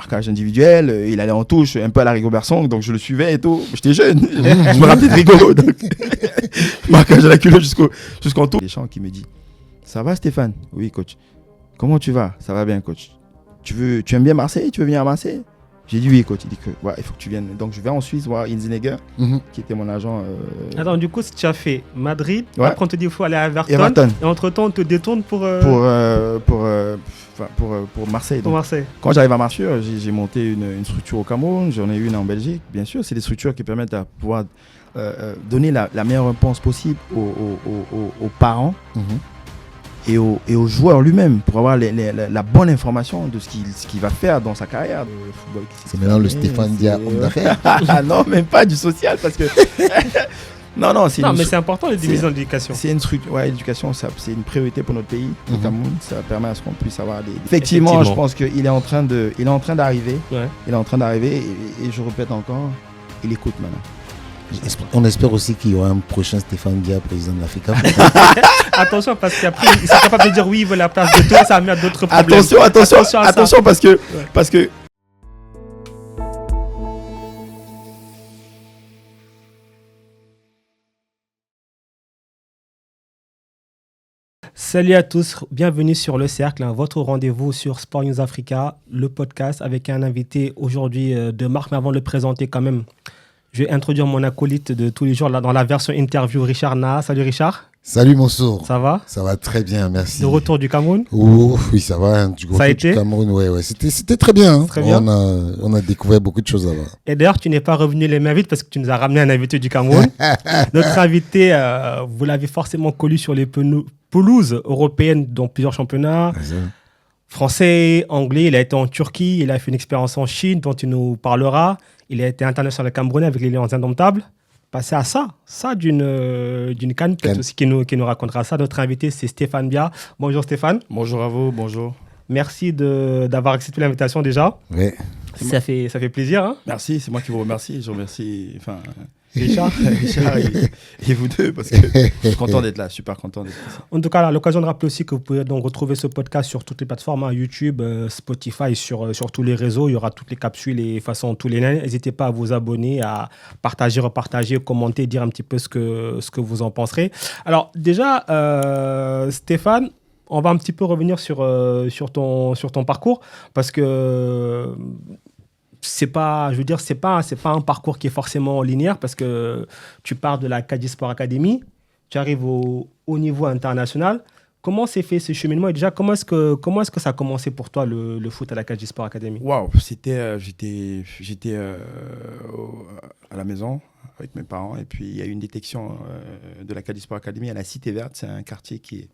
marquage individuel, il allait en touche, un peu à la Rigobert Song, donc je le suivais et tout. J'étais jeune, je me rappelais de Rigo. Donc marquage à la culotte jusqu'en tout. Les gens qui me disent, ça va Stéphane? Oui coach. Comment tu vas? Ça va bien coach. Tu aimes bien Marseille? Tu veux venir à Marseille? J'ai dit oui coach. Il dit que ouais, il faut que tu viennes. Donc je vais en Suisse voir Inzinegger, qui était mon agent. Attends, du coup, si tu as fait Madrid, après on te dit qu'il faut aller à Everton. Et entre-temps, on te détourne pour Marseille. Pour Marseille. Quand j'arrive à Marseille, j'ai monté une structure au Cameroun, j'en ai une en Belgique. Bien sûr, c'est des structures qui permettent de pouvoir donner la meilleure réponse possible aux parents et aux joueurs lui-même pour avoir la bonne information de ce qu'il va faire dans sa carrière de football. C'est maintenant le Stéphane Dia, homme d'affaires. Non, même pas du social parce que... mais c'est important les divisions d'éducation. C'est une structure, l'éducation, c'est une priorité pour notre pays, le Cameroun. Ça permet à ce qu'on puisse avoir des. Effectivement, je pense qu'il est en train d'arriver. Ouais. Il est en train d'arriver et je répète encore, il écoute maintenant. On espère aussi qu'il y aura un prochain Stéphane Dia, président de l'Africa. Attention, parce qu'après, ils sont capables de dire oui, il veut la place de toi, ça va mettre d'autres problèmes. Attention, parce que. Salut à tous, bienvenue sur Le Cercle, votre rendez-vous sur Sport News Africa, le podcast avec un invité aujourd'hui de marque, mais avant de le présenter quand même, je vais introduire mon acolyte de tous les jours là, dans la version interview, Richard Na. Salut Richard. Salut Mansour. Ça va? Ça va très bien, merci. De retour du Cameroun? Oui, ça va. Du Cameroun, ouais. C'était très bien. Très bien. On a découvert beaucoup de choses là-bas. Et d'ailleurs, tu n'es pas revenu les mains vides parce que tu nous as ramené un invité du Cameroun. Notre invité, vous l'avez forcément connu sur les pelouses européennes dans plusieurs championnats. Français, anglais, il a été en Turquie, il a fait une expérience en Chine dont il nous parlera. Il a été international camerounais avec les Lions Indomptables. Passé à ça d'une canne, peut-être aussi qui nous racontera ça. Notre invité, c'est Stéphane Dia. Bonjour Stéphane. Bonjour à vous, bonjour. Merci d'avoir accepté l'invitation déjà. Oui. Ça fait plaisir. Hein. Merci, c'est moi qui vous remercie. Je remercie Richard et vous deux, parce que je suis content d'être là, super content d'être là. En tout cas, à l'occasion de rappeler aussi que vous pouvez donc retrouver ce podcast sur toutes les plateformes, YouTube, Spotify, sur tous les réseaux. Il y aura toutes les capsules et façon tous les liens. N'hésitez pas à vous abonner, à partager, repartager, commenter, dire un petit peu ce que vous en penserez. Alors déjà, Stéphane, on va un petit peu revenir sur ton parcours parce que c'est pas un parcours qui est forcément linéaire parce que tu pars de la Caddy Sport Academy, tu arrives au haut niveau international. Comment s'est fait ce cheminement et déjà comment est-ce que ça a commencé pour toi le foot à la Caddy Sport Academy? Waouh, j'étais à la maison avec mes parents et puis il y a eu une détection de la Caddy Sport Academy à la Cité Verte. C'est un quartier qui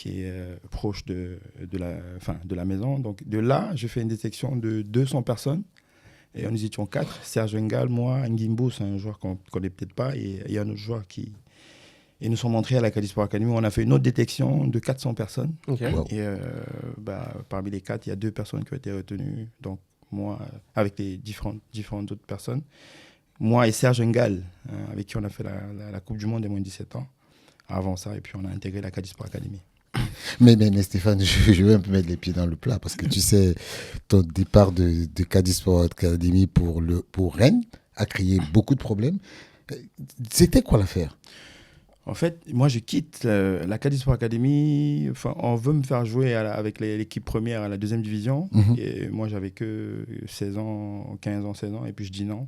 est proche de la maison. Donc de là, je fais une détection de 200 personnes. Et nous étions 4, Serge Ngal, moi, Ngimbo, c'est un joueur qu'on ne connaît peut-être pas, et il y a un autre joueur qui... Et nous sommes entrés à la Caddy Sport Academy, on a fait une autre détection de 400 personnes. Okay. Wow. Et parmi les 4, il y a 2 personnes qui ont été retenues, donc moi, avec les différentes autres personnes. Moi et Serge Ngal, avec qui on a fait la Coupe du Monde des moins de 17 ans. Avant ça, et puis on a intégré la Caddy Sport Academy. Mais Stéphane, je vais un peu mettre les pieds dans le plat parce que tu sais, ton départ de Caddy Sport Academy pour Rennes a créé beaucoup de problèmes. C'était quoi l'affaire? En fait, moi je quitte la Caddy Sport Academy. On veut me faire jouer avec l'équipe première à la 2e division. Et moi j'avais que 16 ans, 15 ans, 16 ans, et puis je dis non.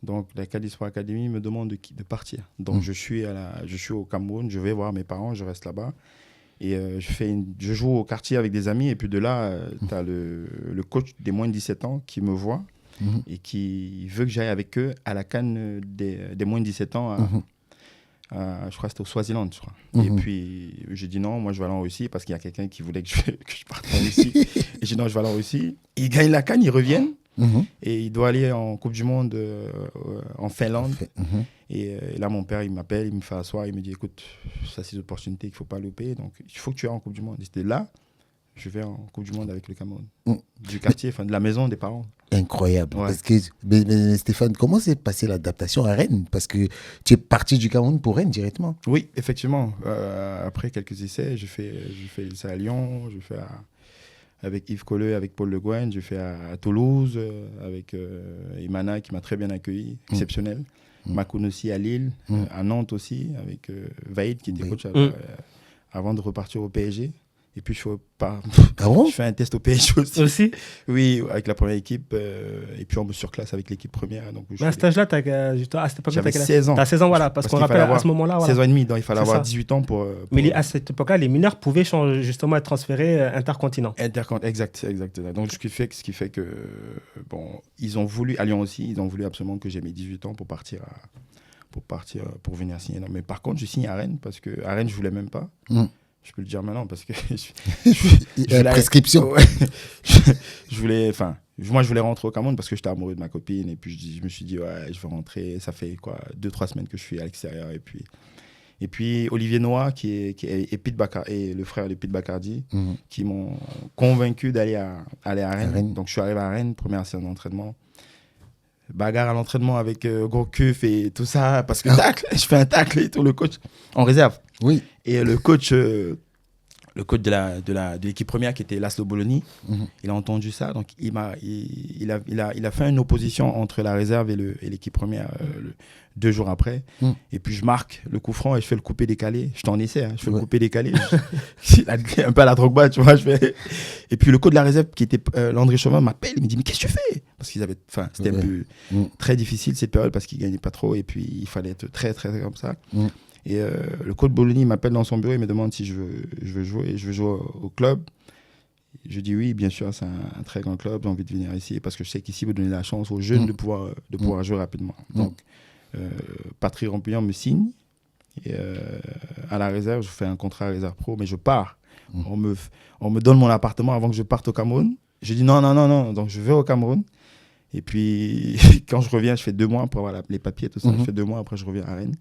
Donc la Caddy Sport Academy me demande de partir. Donc je suis au Cameroun, je vais voir mes parents, je reste là-bas. Et je joue au quartier avec des amis. Et puis de là, tu as le coach des moins de 17 ans qui me voit et qui veut que j'aille avec eux à la CAN des moins de 17 ans. Je crois que c'était au Swaziland, je crois. Et puis j'ai dit non, moi je vais aller en Russie parce qu'il y a quelqu'un qui voulait que je parte en Russie. Et j'ai dit non, je vais aller en Russie. Ils gagnent la CAN, ils reviennent. Et il doit aller en Coupe du Monde en Finlande. Et là, mon père, il m'appelle, il me fait asseoir, il me dit, écoute, ça, c'est une opportunité qu'il ne faut pas louper. Donc, il faut que tu ailles en Coupe du Monde. Et c'était là, je vais en Coupe du Monde avec le Cameroun. Du quartier, de la maison des parents. Incroyable. Ouais. Parce que, mais Stéphane, comment s'est passée l'adaptation à Rennes? Parce que tu es parti du Cameroun pour Rennes directement. Oui, effectivement. Après quelques essais, je fais l'essai à Lyon, je fais avec Yves Colleux, avec Paul Le Guen. J'ai fait à Toulouse avec Imana qui m'a très bien accueilli, exceptionnel. Makoun aussi à Lille, à Nantes aussi, avec Vaïd qui était coach avant de repartir au PSG. Et puis je fais un test au PSG aussi. Oui, avec la première équipe. Et puis on me surclasse avec l'équipe première. Donc, mais à cet âge-là, à cette époque, j'avais 16 ans. Tu as 16 ans, voilà. Parce qu'on rappelle à ce moment-là. 16 ans et demi, donc il fallait avoir 18 ans pour. Mais à cette époque-là, les mineurs pouvaient justement être transférés intercontinent. Exact. Donc ce qui fait que. Bon, ils ont voulu, à Lyon aussi, ils ont voulu absolument que j'ai mes 18 ans pour partir, pour venir signer. Non, mais par contre, je signe à Rennes parce qu'à Rennes, je ne voulais même pas. Je peux le dire maintenant parce que la prescription. Moi, je voulais rentrer au Cameroun parce que j'étais amoureux de ma copine et puis je me suis dit ouais, je vais rentrer. Ça fait 2-3 semaines que je suis à l'extérieur et puis Olivier Noah et Pete Bacardi, et le frère de Pete Bacardi qui m'ont convaincu d'aller à Rennes. Donc je suis arrivé à Rennes, première séance d'entraînement. Bagarre à l'entraînement avec gros cuf et tout ça parce que je fais un tacle et tout, le coach en réserve. Oui. Et le coach de l'équipe première qui était Laszlo Bologna, il a entendu ça, donc il a fait une opposition entre la réserve et l'équipe première 2 jours après. Et puis je marque le coup franc et je fais le coupé décalé. Je t'en essaie, je fais le coupé décalé. Un peu à la Drogba, tu vois. Et puis le coach de la réserve qui était Landry Chauvin m'appelle, il me dit mais qu'est-ce que tu fais? Parce qu'ils c'était un peu très difficile cette période parce qu'ils gagnaient pas trop et puis il fallait être très très, très comme ça. Et le coach Bologna m'appelle dans son bureau, il me demande si je veux jouer au club. Je dis oui, bien sûr, c'est un très grand club, j'ai envie de venir ici parce que je sais qu'ici vous donnez la chance aux jeunes de pouvoir jouer rapidement. Donc Patrick Rampillon me signe et à la réserve, je fais un contrat à réserve pro, mais je pars. On me donne mon appartement avant que je parte au Cameroun. Je dis non, donc je vais au Cameroun. Et puis quand je reviens, je fais 2 mois pour avoir les papiers, tout ça. Je fais 2 mois, après je reviens à Rennes.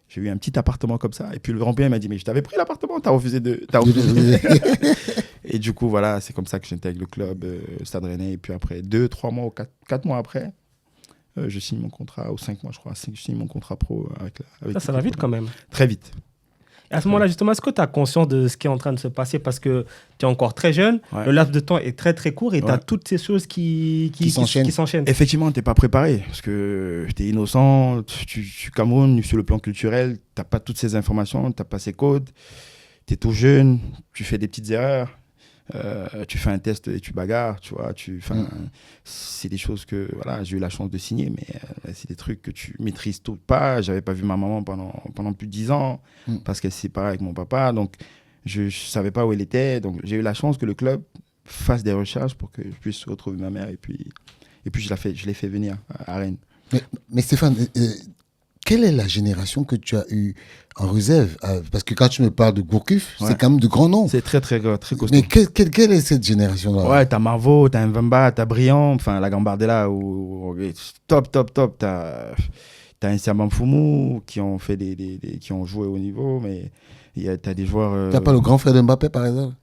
J'ai eu un petit appartement comme ça. Et puis le Rampillon m'a dit mais je t'avais pris l'appartement, t'as refusé. Et du coup, voilà, c'est comme ça que j'intègre le club Stade Rennais. Et puis après 2-3 mois ou 4 mois après, je signe mon contrat, ou 5 mois je crois, je signe mon contrat pro avec ça va vite quand même. Très vite. Et à ce moment-là, justement, est-ce que tu as conscience de ce qui est en train de se passer? Parce que tu es encore très jeune, le laps de temps est très très court et tu as toutes ces choses qui s'enchaînent. Effectivement, tu n'es pas préparé parce que tu es innocent, tu Cameroun, sur le plan culturel, tu n'as pas toutes ces informations, tu n'as pas ces codes, tu es tout jeune, tu fais des petites erreurs. Tu fais un test et tu bagarres, tu vois. C'est des choses que j'ai eu la chance de signer, mais c'est des trucs que tu maîtrises tout pas. J'avais pas vu ma maman pendant plus de 10 ans parce qu'elle s'est séparée avec mon papa, donc je savais pas où elle était. Donc j'ai eu la chance que le club fasse des recherches pour que je puisse retrouver ma mère et puis je l'ai fait venir à Rennes. Mais Stéphane, quelle est la génération que tu as eue en réserve? Parce que quand tu me parles de Gourcuff, c'est quand même de grands noms. C'est très, très, très costaud. Mais quelle est cette génération-là? Ouais, t'as Marveau, t'as Mvamba, t'as Briand, enfin la Gambardella, top. T'as un Serban Foumou qui ont fait qui ont joué au niveau, mais t'as des joueurs. T'as pas le grand frère de Mbappé, par exemple?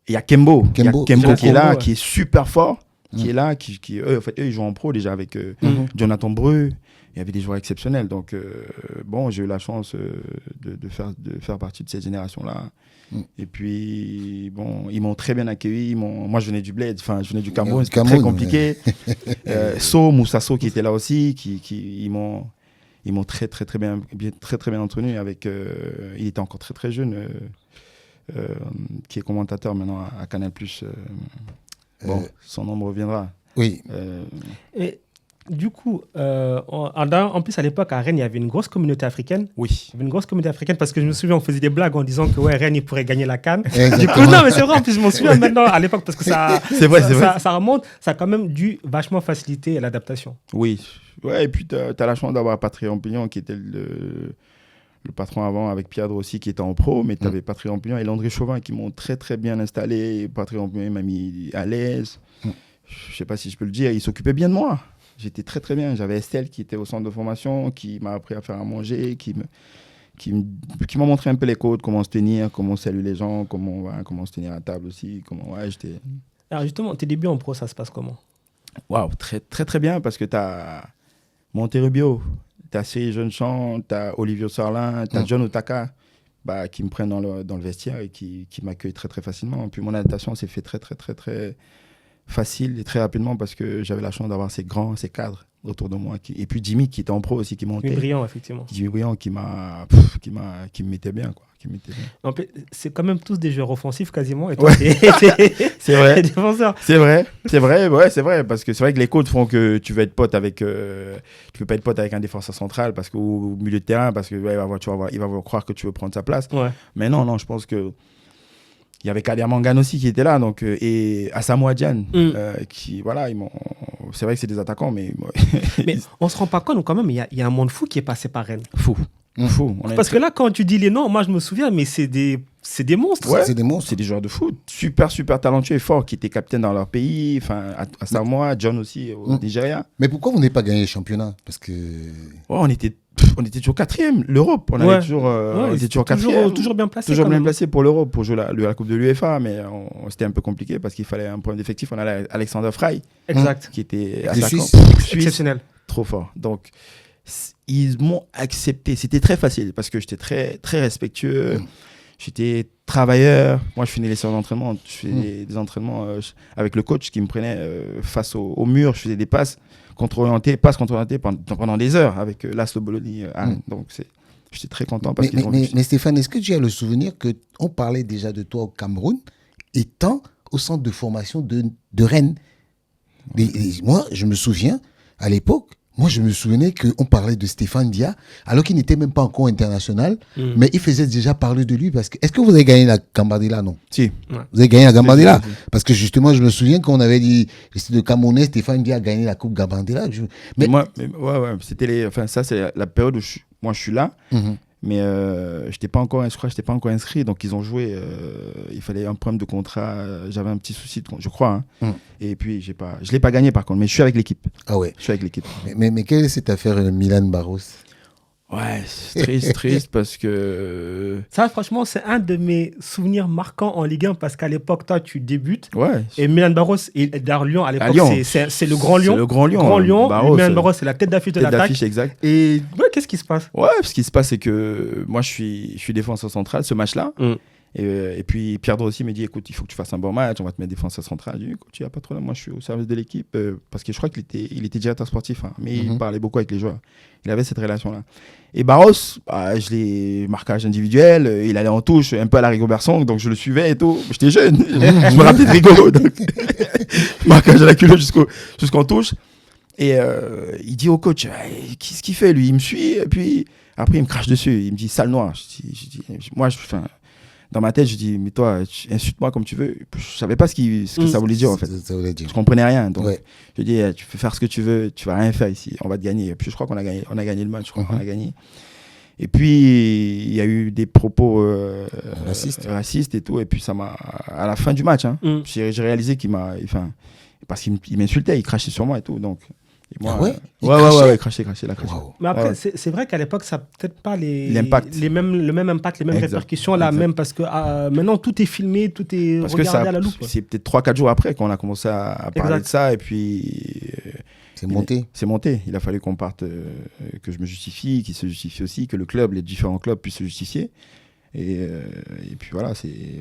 Il y a Kembo qui est là, qui est super fort, qui est là, eux, en fait, ils jouent en pro déjà avec Jonathan Breu. Il y avait des joueurs exceptionnels. Donc, j'ai eu la chance de faire partie de cette génération-là. Et puis, ils m'ont très bien accueilli. Moi, je venais du Bled, je venais du Cameroun, c'était très compliqué. Moussa So qui était là aussi, ils m'ont très, très, très bien entretenu. Il était encore très, très jeune, qui est commentateur maintenant à Canal+. Son nom me reviendra. Oui. Du coup, en plus, à l'époque, à Rennes, il y avait une grosse communauté africaine. Oui. Il y avait une grosse communauté africaine parce que je me souviens, on faisait des blagues en disant que Rennes, il pourrait gagner la CAN. Du coup, non, mais c'est vrai, en plus, je m'en souviens maintenant à l'époque parce que ça remonte, ça a quand même dû vachement faciliter l'adaptation. Oui. Ouais, et puis, tu as la chance d'avoir Patrick Rampillon qui était le patron avant avec Pierre aussi qui était en pro, mais tu avais Patrick Rampillon et Landry Chauvin qui m'ont très, très bien installé. Patrick Rampillon m'a mis à l'aise. Je ne sais pas si je peux le dire, il s'occupait bien de moi. J'étais très très bien. J'avais Estelle qui était au centre de formation, qui m'a appris à faire à manger, qui m'a montré un peu les codes, comment se tenir, comment saluer les gens, comment se tenir à table aussi. Alors justement, tes débuts en pro, ça se passe comment? Waouh, très très très bien parce que tu as Monterrubio, tu as Cyril Jeunechamp, tu as Olivier Sarlin, tu as John Otaka. qui me prennent dans le vestiaire et qui m'accueillent très, très facilement. Puis mon adaptation s'est fait très, très, très, très facile et très rapidement parce que j'avais la chance d'avoir ces cadres autour de moi. Et puis Jimmy, qui était en pro aussi, qui montait. Jimmy Briand, effectivement. Jimmy Briand, qui me mettait bien, quoi. En fait, c'est quand même tous des joueurs offensifs quasiment. Et toi, c'est vrai. Défenseur. C'est vrai, parce que c'est vrai que les codes font que tu veux être pote avec, tu peux pas être pote avec un défenseur central parce qu'au milieu de terrain, parce que il va croire que tu veux prendre sa place. Ouais. Mais non, je pense que il y avait Kader Mangane aussi qui était là, donc et Asamoah Gyan, qui voilà, c'est vrai que c'est des attaquants, mais on se rend pas compte quand même. Il y a un monde fou qui est passé par Rennes. Fou. Parce que là, quand tu dis les noms, moi je me souviens, mais c'est des monstres. Ouais, c'est des monstres. C'est des joueurs de foot super talentueux et forts qui étaient capitaines dans leur pays. Enfin, Asamoah, John aussi au Nigeria. Mais pourquoi vous n'avez pas gagné le championnat? Parce que on était toujours quatrième. L'Europe, on était toujours quatrième. Toujours bien placé. Toujours bien placé pour l'Europe, pour jouer la Coupe de l'UEFA, mais c'était un peu compliqué parce qu'il fallait un problème d'effectif. On avait Alexander Frey, exact, qui était Suisse. Exceptionnel, trop fort. Donc ils m'ont accepté. C'était très facile parce que j'étais très très respectueux. J'étais travailleur. Moi, je faisais les séances d'entraînement. Je faisais des entraînements avec le coach qui me prenait face au mur. Je faisais des passes contre-orientées pendant des heures avec Laszlo Bologna. Donc, j'étais très content. Parce mais Stéphane, est-ce que tu as le souvenir qu'on parlait déjà de toi au Cameroun étant au centre de formation de Rennes? Moi, je me souviens, à l'époque, je me souvenais qu'on parlait de Stéphane Dia, alors qu'il n'était même pas encore international, mais il faisait déjà parler de lui. Parce que, est-ce que vous avez gagné la Gambardella, non? Si. Vous avez gagné la Gambardella? Parce que justement, je me souviens qu'on avait dit, c'était de Camerounais, Stéphane Dia a gagné la Coupe Gambardella. Ça, c'est la période où je suis là. Mais je n'étais pas encore inscrit, donc ils ont joué. Il fallait un problème de contrat. J'avais un petit souci, je crois. Et puis je l'ai pas gagné par contre, mais je suis avec l'équipe. Ah ouais. Je suis avec l'équipe. Mais quelle est cette affaire Milan Barros? Ouais, c'est triste parce que ça, franchement, c'est un de mes souvenirs marquants en Ligue 1 parce qu'à l'époque, toi, tu débutes. Ouais. Et Milan Barros et Lyon à l'époque, c'est le Grand Lyon. C'est le Grand Lyon. Milan Barros, c'est la tête d'affiche de l'attaque. Exact. Et qu'est-ce qui se passe? Ouais, ce qui se passe, c'est que moi, je suis défenseur central ce match-là. Et puis Pierre Drossi me dit, écoute, il faut que tu fasses un bon match, on va te mettre défenseur central. Je dis, écoute, il n'y a pas de problème, moi je suis au service de l'équipe, parce que je crois qu'il était directeur sportif, mais il parlait beaucoup avec les joueurs. Il avait cette relation-là. Et Barros, je l'ai marquage individuel, il allait en touche, un peu à la Rigobert Song, donc je le suivais et tout. J'étais jeune, je me rappelais de Rigo, donc marquage à la culotte jusqu'en touche. Et il dit au coach, qu'est-ce qu'il fait lui? Il me suit, et puis après il me crache dessus, il me dit, sale noir. Dans ma tête, je dis, mais toi, insulte-moi comme tu veux. Je savais pas ce que ça voulait dire, en fait. Je comprenais rien. Donc, je dis, tu peux faire ce que tu veux, tu vas rien faire ici. On va te gagner. Et puis, je crois qu'on a gagné. On a gagné le match. Je crois qu'on a gagné. Et puis, il y a eu des propos racistes et tout. Et puis, à la fin du match, j'ai réalisé parce qu'il m'insultait, il crachait sur moi et tout. Donc, et moi, il crachait. Wow. Mais après, c'est vrai qu'à l'époque, ça n'a peut-être pas le même impact, les mêmes répercussions là, même parce que maintenant tout est filmé, tout est regardé à la loupe. C'est peut-être 3-4 jours après qu'on a commencé à parler de ça, et puis c'est monté. Il a fallu qu'on parte, que je me justifie, qu'il se justifie aussi, que les différents clubs puissent se justifier. Et puis voilà,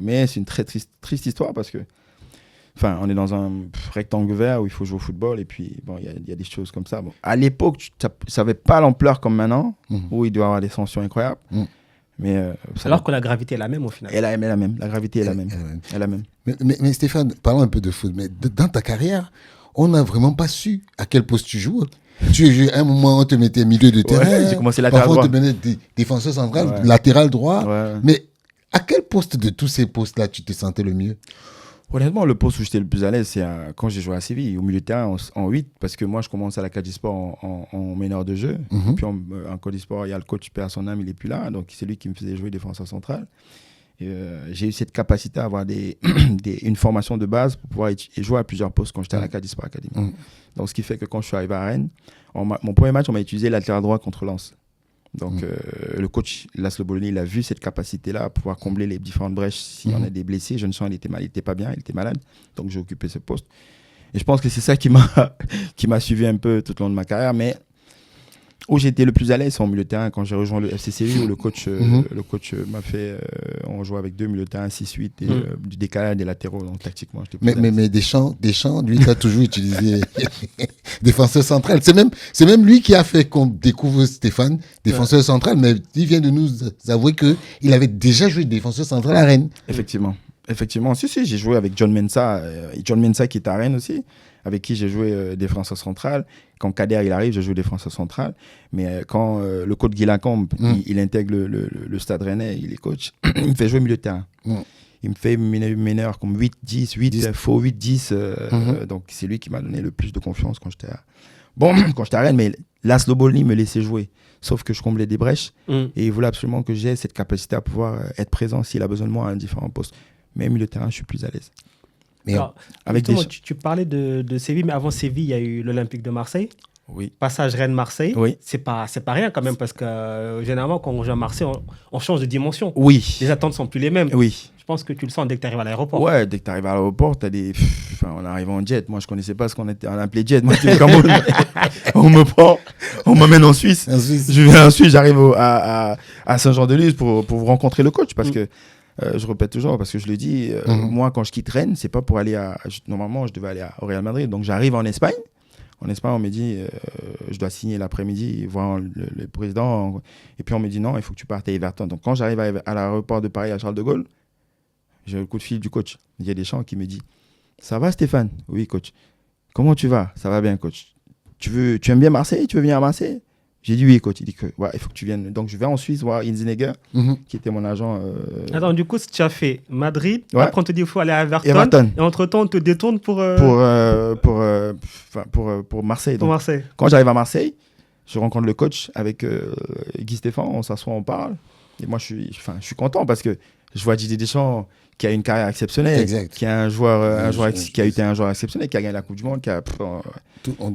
mais c'est une très triste histoire parce que on est dans un rectangle vert où il faut jouer au football et puis bon, il y a des choses comme ça. Bon, à l'époque, ça n'avait pas l'ampleur comme maintenant, où il doit y avoir des sanctions incroyables. Mais alors que la gravité est la même au final. Elle est la même. La gravité est la même. Mais Stéphane, parlons un peu de foot. Mais dans ta carrière, on n'a vraiment pas su à quel poste tu joues. À un moment, on te mettait milieu de terrain. J'ai commencé latéral droit. Parfois, on te mettait défenseur central, latéral droit. Ouais. Mais à quel poste de tous ces postes-là tu te sentais le mieux? Honnêtement, le poste où j'étais le plus à l'aise, c'est quand j'ai joué à Séville, au milieu de terrain, en 8, parce que moi, je commence à la Cadisport en meneur de jeu. Puis en Cadisport, il y a le coach Père son âme, il n'est plus là, donc c'est lui qui me faisait jouer défenseur central. Et, j'ai eu cette capacité à avoir une formation de base pour pouvoir jouer à plusieurs postes quand j'étais à la Cadisport Academy. Donc, ce qui fait que quand je suis arrivé à Rennes, mon premier match, on m'a utilisé latéral droit contre Lens. Donc, le coach Laszlo Bologna, il a vu cette capacité-là à pouvoir combler les différentes brèches s'il y en a des blessés. Je ne sens il était pas bien, il était malade. Donc, j'ai occupé ce poste. Et je pense que c'est ça qui m'a suivi un peu tout au long de ma carrière. Mais Où j'ai été le plus à l'aise, c'est en milieu de terrain. Quand j'ai rejoint le FC Séville, où le coach m'a fait. On jouait avec 2 milieux de terrain, 6-8, et du décalage des latéraux. Donc tactiquement, j'étais plus à l'aise. Mais Deschamps, lui, il a toujours utilisé défenseur central. C'est même lui qui a fait qu'on découvre Stéphane, défenseur central. Mais il vient de nous avouer qu'il avait déjà joué défenseur central à Rennes. Effectivement. Si, j'ai joué avec John Mensah. John Mensah qui est à Rennes aussi, avec qui j'ai joué défenseur central. Quand Kader il arrive, je joue défenseur central. Mais quand le coach Guy Lacombe, il intègre le Stade Rennais, il est coach, il me fait jouer milieu de terrain. Il me fait meneur comme 8-10, faux 8-10. Donc c'est lui qui m'a donné le plus de confiance quand j'étais à Rennes. Mais Laszlo Bolny me laissait jouer. Sauf que je comblais des brèches. Et il voulait absolument que j'ai cette capacité à pouvoir être présent s'il a besoin de moi à différents postes. Mais milieu de terrain, je suis plus à l'aise. Alors, tu parlais de Séville, mais avant Séville, il y a eu l'Olympique de Marseille. Oui. Passage Rennes-Marseille. Oui. C'est pas rien quand même, parce que généralement, quand on joue à Marseille, on change de dimension. Oui. Les attentes sont plus les mêmes. Oui. Je pense que tu le sens dès que tu arrives à l'aéroport. Ouais, dès que tu arrives à l'aéroport, t'as des. On arrive en jet. Moi, je connaissais pas ce qu'on appelait jet. Moi, j'étais au Cameroun. On me prend, on m'amène en Suisse. Je viens en Suisse, j'arrive à Saint-Jean-de-Luz pour rencontrer le coach, parce que. Je répète toujours, parce que je le dis, moi, quand je quitte Rennes, c'est pas pour aller normalement, je devais aller au Real Madrid. Donc, j'arrive en Espagne. En Espagne, on me dit, je dois signer l'après-midi, voir le président. Et puis, on me dit, non, il faut que tu partes à Everton. Donc, quand j'arrive à l'aéroport de Paris, à Charles de Gaulle, j'ai le coup de fil du coach. Il y a Deschamps qui me dit, ça va, Stéphane? Oui, coach. Comment tu vas? Ça va bien, coach. Tu aimes bien Marseille? Tu veux venir à Marseille? J'ai dit oui, coach. Il dit que ouais, il faut que tu viennes. Donc, je vais en Suisse voir Inzinegger, qui était mon agent. Attends, du coup, tu as fait Madrid. Ouais. Après, on te dit qu'il faut aller à Everton. Et entre-temps, on te détourne pour Marseille. Pour Marseille. Quand j'arrive à Marseille, je rencontre le coach avec Guy Stéphane. On s'assoit, on parle. Et moi, je suis content parce que je vois Didier Deschamps qui a une carrière exceptionnelle, qui a qui a été un joueur exceptionnel, qui a gagné la Coupe du Monde, qui a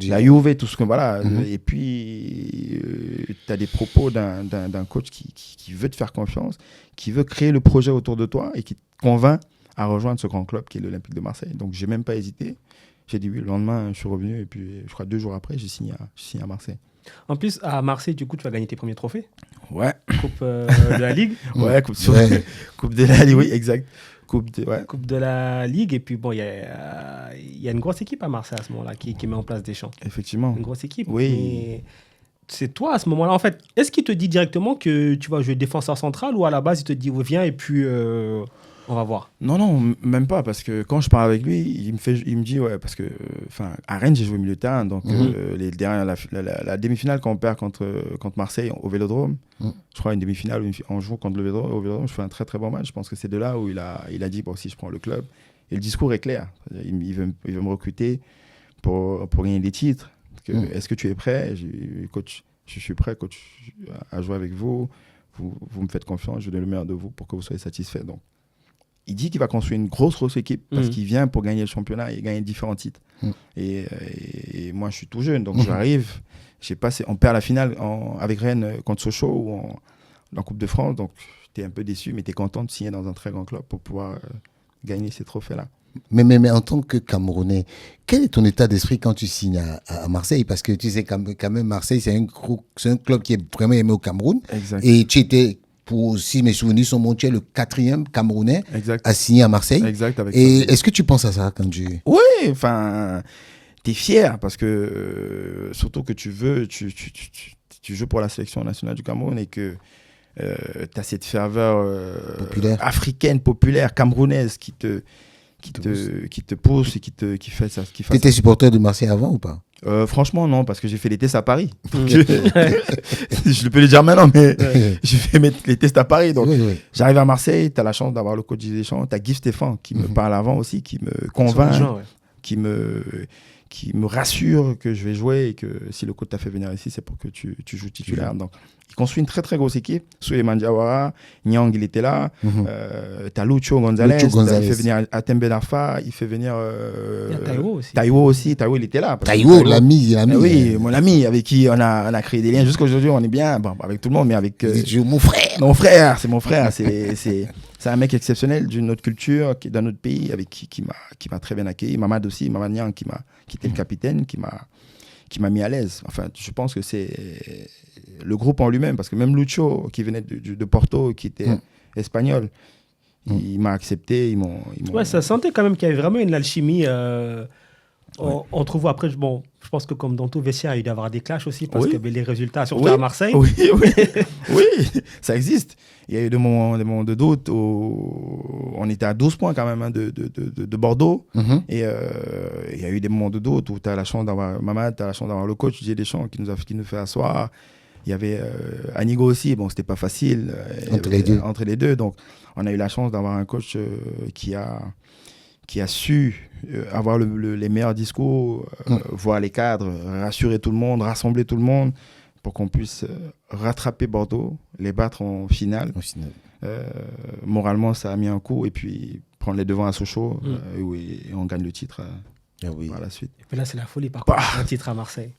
la Juve, tout ce que voilà. Et puis tu as des propos d'un coach qui veut te faire confiance, qui veut créer le projet autour de toi et qui te convainc à rejoindre ce grand club qui est l'Olympique de Marseille. Donc j'ai même pas hésité. J'ai dit oui. Le lendemain, je suis revenu et puis je crois 2 jours après, j'ai signé à Marseille. En plus, à Marseille, du coup, tu vas gagner tes premiers trophées. Ouais. Coupe de la Ligue. Ouais, coupe de la Ligue, oui, exact. Coupe de la Ligue. Et puis, bon, il y a une grosse équipe à Marseille à ce moment-là qui met en place Deschamps. Effectivement. Une grosse équipe. Oui. Mais c'est toi, à ce moment-là, en fait, est-ce qu'il te dit directement que tu vas jouer défenseur central ou à la base, il te dit, viens et puis on va voir? Non, même pas, parce que quand je parle avec lui, il me dit, ouais, parce que à Rennes, j'ai joué milieu de terrain, donc la demi-finale, quand on perd contre Marseille au Vélodrome, je crois une demi-finale, on joue contre le Vélodrome, je fais un très très bon match. Je pense que c'est de là où il a dit, bon, si je prends le club. Et le discours est clair. Il veut me recruter pour gagner des titres. Est-ce que tu es prêt? Coach, je suis prêt, coach, à jouer avec vous. Vous me faites confiance, je donne le meilleur de vous pour que vous soyez satisfait. Donc, il dit qu'il va construire une grosse équipe parce qu'il vient pour gagner le championnat et gagner différents titres. Et moi, je suis tout jeune, donc j'arrive. On perd la finale avec Rennes contre Sochaux ou en Coupe de France. Donc, j'étais un peu déçu, mais tu es content de signer dans un très grand club pour pouvoir gagner ces trophées-là. Mais en tant que Camerounais, quel est ton état d'esprit quand tu signes à Marseille? Parce que tu sais, quand même, Marseille, c'est un club qui est vraiment aimé au Cameroun. Exact. Et tu étais, si mes souvenirs sont bons, tu es le 4e Camerounais à signer à Marseille. Exact. Et est-ce que tu penses à ça quand tu... Oui, t'es fier parce que, surtout que tu joues pour la sélection nationale du Cameroun et que tu as cette ferveur africaine, populaire, camerounaise qui te pousse et qui fait ça. Tu étais supporter de Marseille avant ou pas? Franchement, non, parce que j'ai fait les tests à Paris. Je peux le dire maintenant, mais j'ai fait les tests à Paris. Donc, j'arrive à Marseille, tu as la chance d'avoir le coach Deschamps, tu as Guy Stéphane qui me parle avant aussi, qui me convainc, qui me rassure que je vais jouer et que si le coach t'a fait venir ici, c'est pour que tu joues titulaire. Donc, il construit une très très grosse équipe. Souleymane Diawara, Nyang, il était là. T'as Lucho Gonzalez, il fait venir Atembe Dafa, il fait venir. Taiwo aussi. Taiwo aussi, Taiwo il était là. Taiwo, l'ami. Oui, mon ami avec qui on a créé des liens. Jusqu'à aujourd'hui, on est bien, bon, avec tout le monde, mais avec. Mon frère. Mon frère, c'est mon frère. C'est un mec exceptionnel d'une autre culture, d'un autre pays, avec qui m'a très bien accueilli. Mamad aussi, Mamad Nyang, qui était le capitaine, qui qui m'a mis à l'aise. Enfin, je pense que c'est le groupe en lui-même, parce que même Lucho, qui venait de Porto, qui était espagnol, il m'a accepté. Ouais, ça sentait quand même qu'il y avait vraiment une alchimie entre vous. Après, bon, je pense que comme dans tout vestiaire, il doit y avoir des clashs aussi, parce que les résultats, surtout à Marseille. Oui, ça existe. Il y a eu des moments de doute où on était à 12 points quand même de Bordeaux. Et il y a eu des moments de doute où tu as la chance d'avoir Mamad, tu as la chance d'avoir le coach Didier Deschamps qui nous fait asseoir. Il y avait Anigo aussi, bon, c'était pas facile entre les deux. Donc, on a eu la chance d'avoir un coach qui a su avoir les meilleurs discours, voir les cadres, rassurer tout le monde, rassembler tout le monde pour qu'on puisse rattraper Bordeaux, les battre en finale. Moralement, ça a mis un coup, et puis prendre les devants à Sochaux, et on gagne le titre par la suite. Et puis là, c'est la folie, par contre, un titre à Marseille.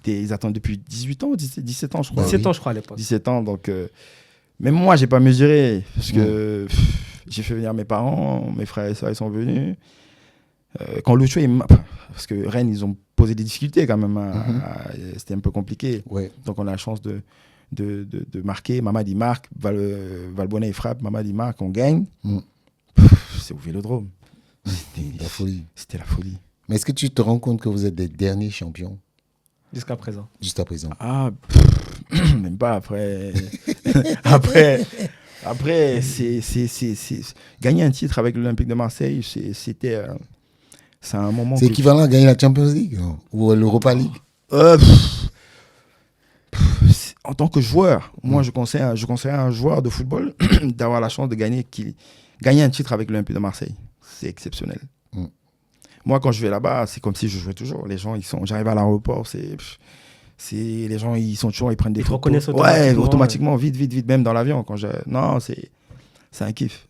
Ils attendent depuis 18 ans, 17 ans, je crois. 17 ans, je crois, à l'époque. 17 ans, donc... même moi, j'ai pas mesuré, parce que j'ai fait venir mes parents, mes frères et sœurs, ils sont venus. Quand Lucho, parce que Rennes, ils ont posé des difficultés quand même. C'était un peu compliqué. Donc, on a la chance de marquer. Mamad, il marque. Valbuena, il frappe. Mamad, il marque. On gagne. C'est au Vélodrome. C'était la folie. Mais est-ce que tu te rends compte que vous êtes des derniers champions? Jusqu'à présent. Même pas après. Après, c'est gagner un titre avec l'Olympique de Marseille, c'est un moment. C'est équivalent à gagner la Champions League ou l'Europa League. En tant que joueur, moi, je conseille à un joueur de football d'avoir la chance de gagner un titre avec l'Olympique de Marseille. C'est exceptionnel. Moi, quand je vais là-bas, c'est comme si je jouais toujours. Les gens, j'arrive à l'aéroport, les gens, ils sont toujours, ils prennent des photos. Ils te reconnaissent automatiquement, vite, même dans l'avion. Non, c'est un kiff.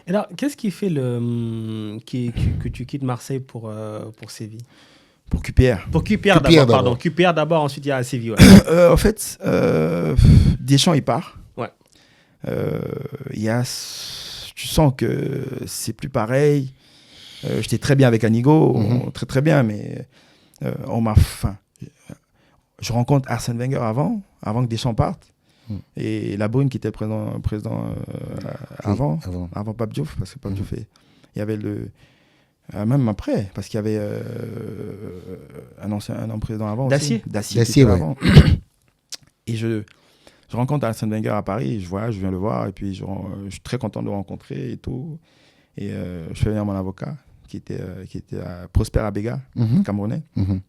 Et alors, qu'est-ce qui fait que tu quittes Marseille pour Séville? Pour QPR. Pour QPR d'abord, pardon. QPR d'abord, ensuite il y a Séville. En fait, Deschamps, il part. Ouais. Tu sens que c'est plus pareil. J'étais très bien avec Anigo, très bien, mais je rencontre Arsène Wenger avant que Deschamps parte, et Labrune qui était le président avant Pape Diouf, parce que Pape Diouf, il y avait même après, parce qu'il y avait un président avant Dacier. Dacier, avant. Et je rencontre Arsène Wenger à Paris, je viens le voir, et puis je suis très content de le rencontrer et tout. Et je fais venir mon avocat, qui était à Prosper Abega, Camerounais,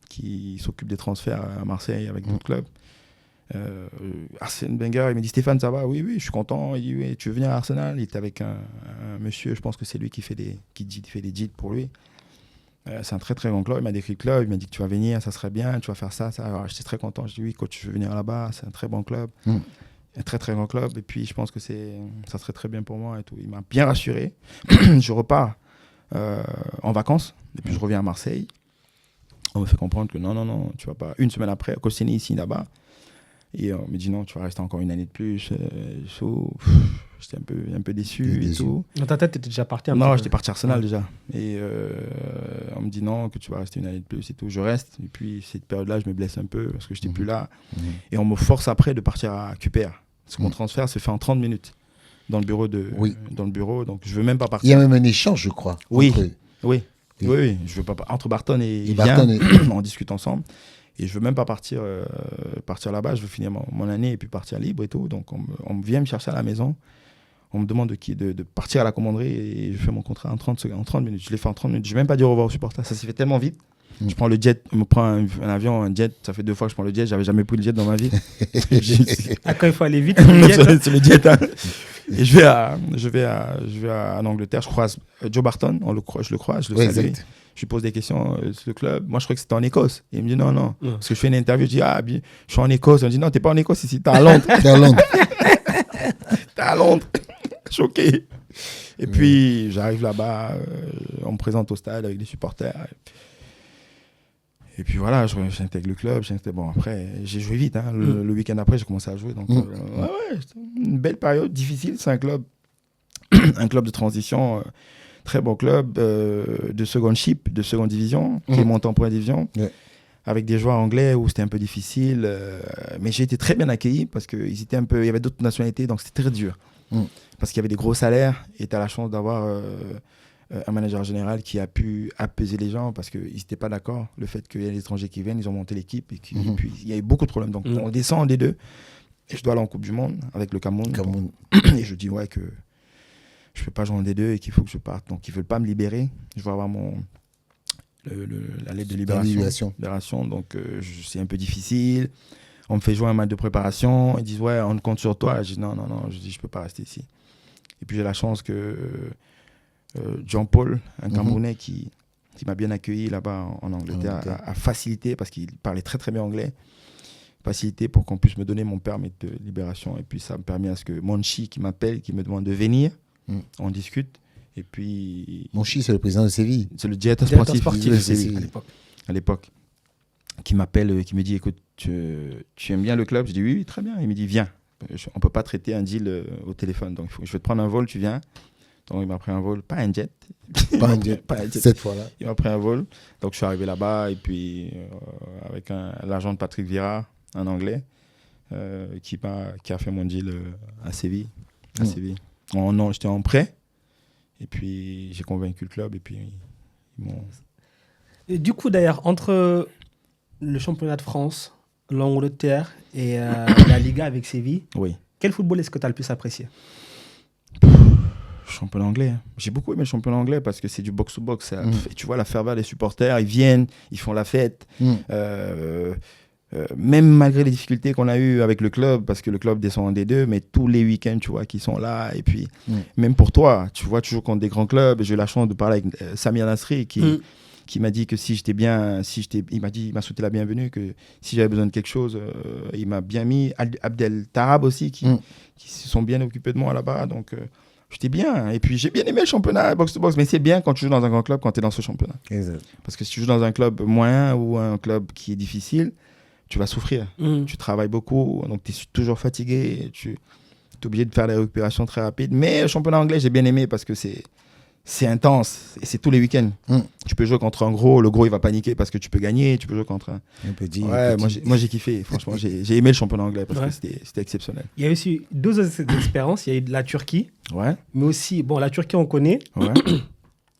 qui s'occupe des transferts à Marseille avec d'autres clubs. Arsène Wenger, il m'a dit: Stéphane, ça va? Oui, je suis content. Il dit: oui, tu veux venir à Arsenal? Il était avec un monsieur, je pense que c'est lui qui fait des deals pour lui. C'est un très très grand club. Il m'a décrit le club, il m'a dit que tu vas venir, ça serait bien, tu vas faire ça. Alors, j'étais très content. Je dis: oui, coach, je veux venir là-bas, c'est un très bon club. Un très très grand club, et puis je pense que ça serait très bien pour moi et tout. Il m'a bien rassuré. Je repars en vacances, et puis je reviens à Marseille. On me fait comprendre que non, tu vas pas. Une semaine après, Koscielny ici, là-bas, et on me dit: non, tu vas rester encore une année de plus. J'étais un peu déçu et tout. Dans ta tête, tu étais déjà parti? Non, j'étais parti à Arsenal déjà. Et on me dit: non, que tu vas rester une année de plus et tout. Je reste, et puis cette période-là, je me blesse un peu parce que je n'étais plus là. Et on me force après de partir à QPR. Parce que mon transfert se fait en 30 minutes dans le bureau. Dans le bureau, donc je ne veux même pas partir. Il y a même un échange, je crois. Oui. Je veux pas, entre Barton et on discute ensemble. Et je ne veux même pas partir là-bas. Je veux finir mon année et puis partir libre et tout. Donc on vient me chercher à la maison. On me demande de partir à la commanderie, et je fais mon contrat en 30 minutes. Je l'ai fait en 30 minutes. Je n'ai même pas dit au revoir aux supporters. Ça s'est fait tellement vite. Je prends le jet, on me prend un avion, un jet. Ça fait 2 fois que je prends le jet. J'avais jamais pris le jet dans ma vie. Quand il faut aller vite, c'est le jet. Et je vais en Angleterre. Je croise Joe Barton. Je le croise. Je le salue. Exact. Je lui pose des questions sur le club. Moi, je crois que c'était en Écosse. Et il me dit non. Parce que je fais une interview. Je dis: je suis en Écosse. On me dit: non, t'es pas en Écosse ici. T'es à Londres. T'es à Londres. Choqué. Et puis, j'arrive là-bas. On me présente au stade avec les supporters. Et puis voilà, j'intègre le club. Bon, après, j'ai joué vite. Le week-end après, j'ai commencé à jouer. Donc, une belle période, difficile. C'est un club de transition. Très bon club de seconde division, qui est monté en première division. avec des joueurs anglais où c'était un peu difficile. Mais j'ai été très bien accueilli parce qu'il y avait d'autres nationalités, donc c'était très dur. Parce qu'il y avait des gros salaires et tu as la chance d'avoir un manager général qui a pu apaiser les gens parce qu'ils n'étaient pas d'accord. Le fait qu'il y ait des étrangers qui viennent, ils ont monté l'équipe et puis il y a eu beaucoup de problèmes. Donc on descend en D2 et je dois aller en Coupe du Monde avec le Cameroun. Et je dis que je ne peux pas jouer en D2 et qu'il faut que je parte. Donc ils ne veulent pas me libérer. Je vais avoir la lettre de libération. Donc c'est un peu difficile. On me fait jouer un match de préparation. Ils disent on compte sur toi. Je dis non. Je dis je ne peux pas rester ici. Et puis j'ai la chance que Jean-Paul, un Camerounais qui m'a bien accueilli là-bas en Angleterre, a facilité, parce qu'il parlait très très bien anglais, facilité pour qu'on puisse me donner mon permis de libération. Et puis ça me permet à ce que Monchi qui m'appelle, qui me demande de venir, on discute. Et puis Monchi, c'est le président de Séville. C'est le directeur sportif de Séville à l'époque. Qui m'appelle, qui me dit écoute, tu aimes bien le club? Je dis oui, très bien. Il me dit viens. On ne peut pas traiter un deal au téléphone. Donc je vais te prendre un vol, tu viens. Donc il m'a pris un vol, pas un jet. Pas un jet, cette fois-là. Il m'a pris un vol. Donc je suis arrivé là-bas et puis avec l'agent de Patrick Vieira, un Anglais, qui a fait mon deal à Séville. J'étais en prêt et puis j'ai convaincu le club et puis ils m'ont... Et du coup d'ailleurs, entre le championnat de France, l'Angleterre et la Liga avec Séville, quel football est-ce que tu as le plus apprécié? Championnat anglais. J'ai beaucoup aimé le championnat anglais parce que c'est du box-to-box. Tu vois la ferveur des supporters, ils viennent, ils font la fête. Même malgré les difficultés qu'on a eues avec le club, parce que le club descend en D2, mais tous les week-ends, tu vois, qu'ils sont là. Et puis, même pour toi, tu vois toujours contre des grands clubs. J'ai eu la chance de parler avec Samir Nasri qui m'a dit que si j'étais bien, il m'a souhaité la bienvenue, que si j'avais besoin de quelque chose, il m'a bien mis. Abdel Tarab aussi, qui se sont bien occupés de moi là-bas. Donc, j'étais bien. Et puis, j'ai bien aimé le championnat box-to-box. Mais c'est bien quand tu joues dans un grand club, quand tu es dans ce championnat. Exact. Parce que si tu joues dans un club moyen ou un club qui est difficile, tu vas souffrir. Tu travailles beaucoup, donc tu es toujours fatigué. Tu es obligé de faire des récupérations très rapides. Mais le championnat anglais, j'ai bien aimé parce que c'est intense. Et c'est tous les week-ends. Tu peux jouer contre un gros. Le gros, il va paniquer parce que tu peux gagner. Tu peux jouer contre un petit. Ouais, moi, j'ai kiffé. Franchement, j'ai aimé le championnat anglais parce que c'était exceptionnel. Il y a aussi deux expériences. Il y a eu de la Turquie. Mais aussi, la Turquie, on connaît.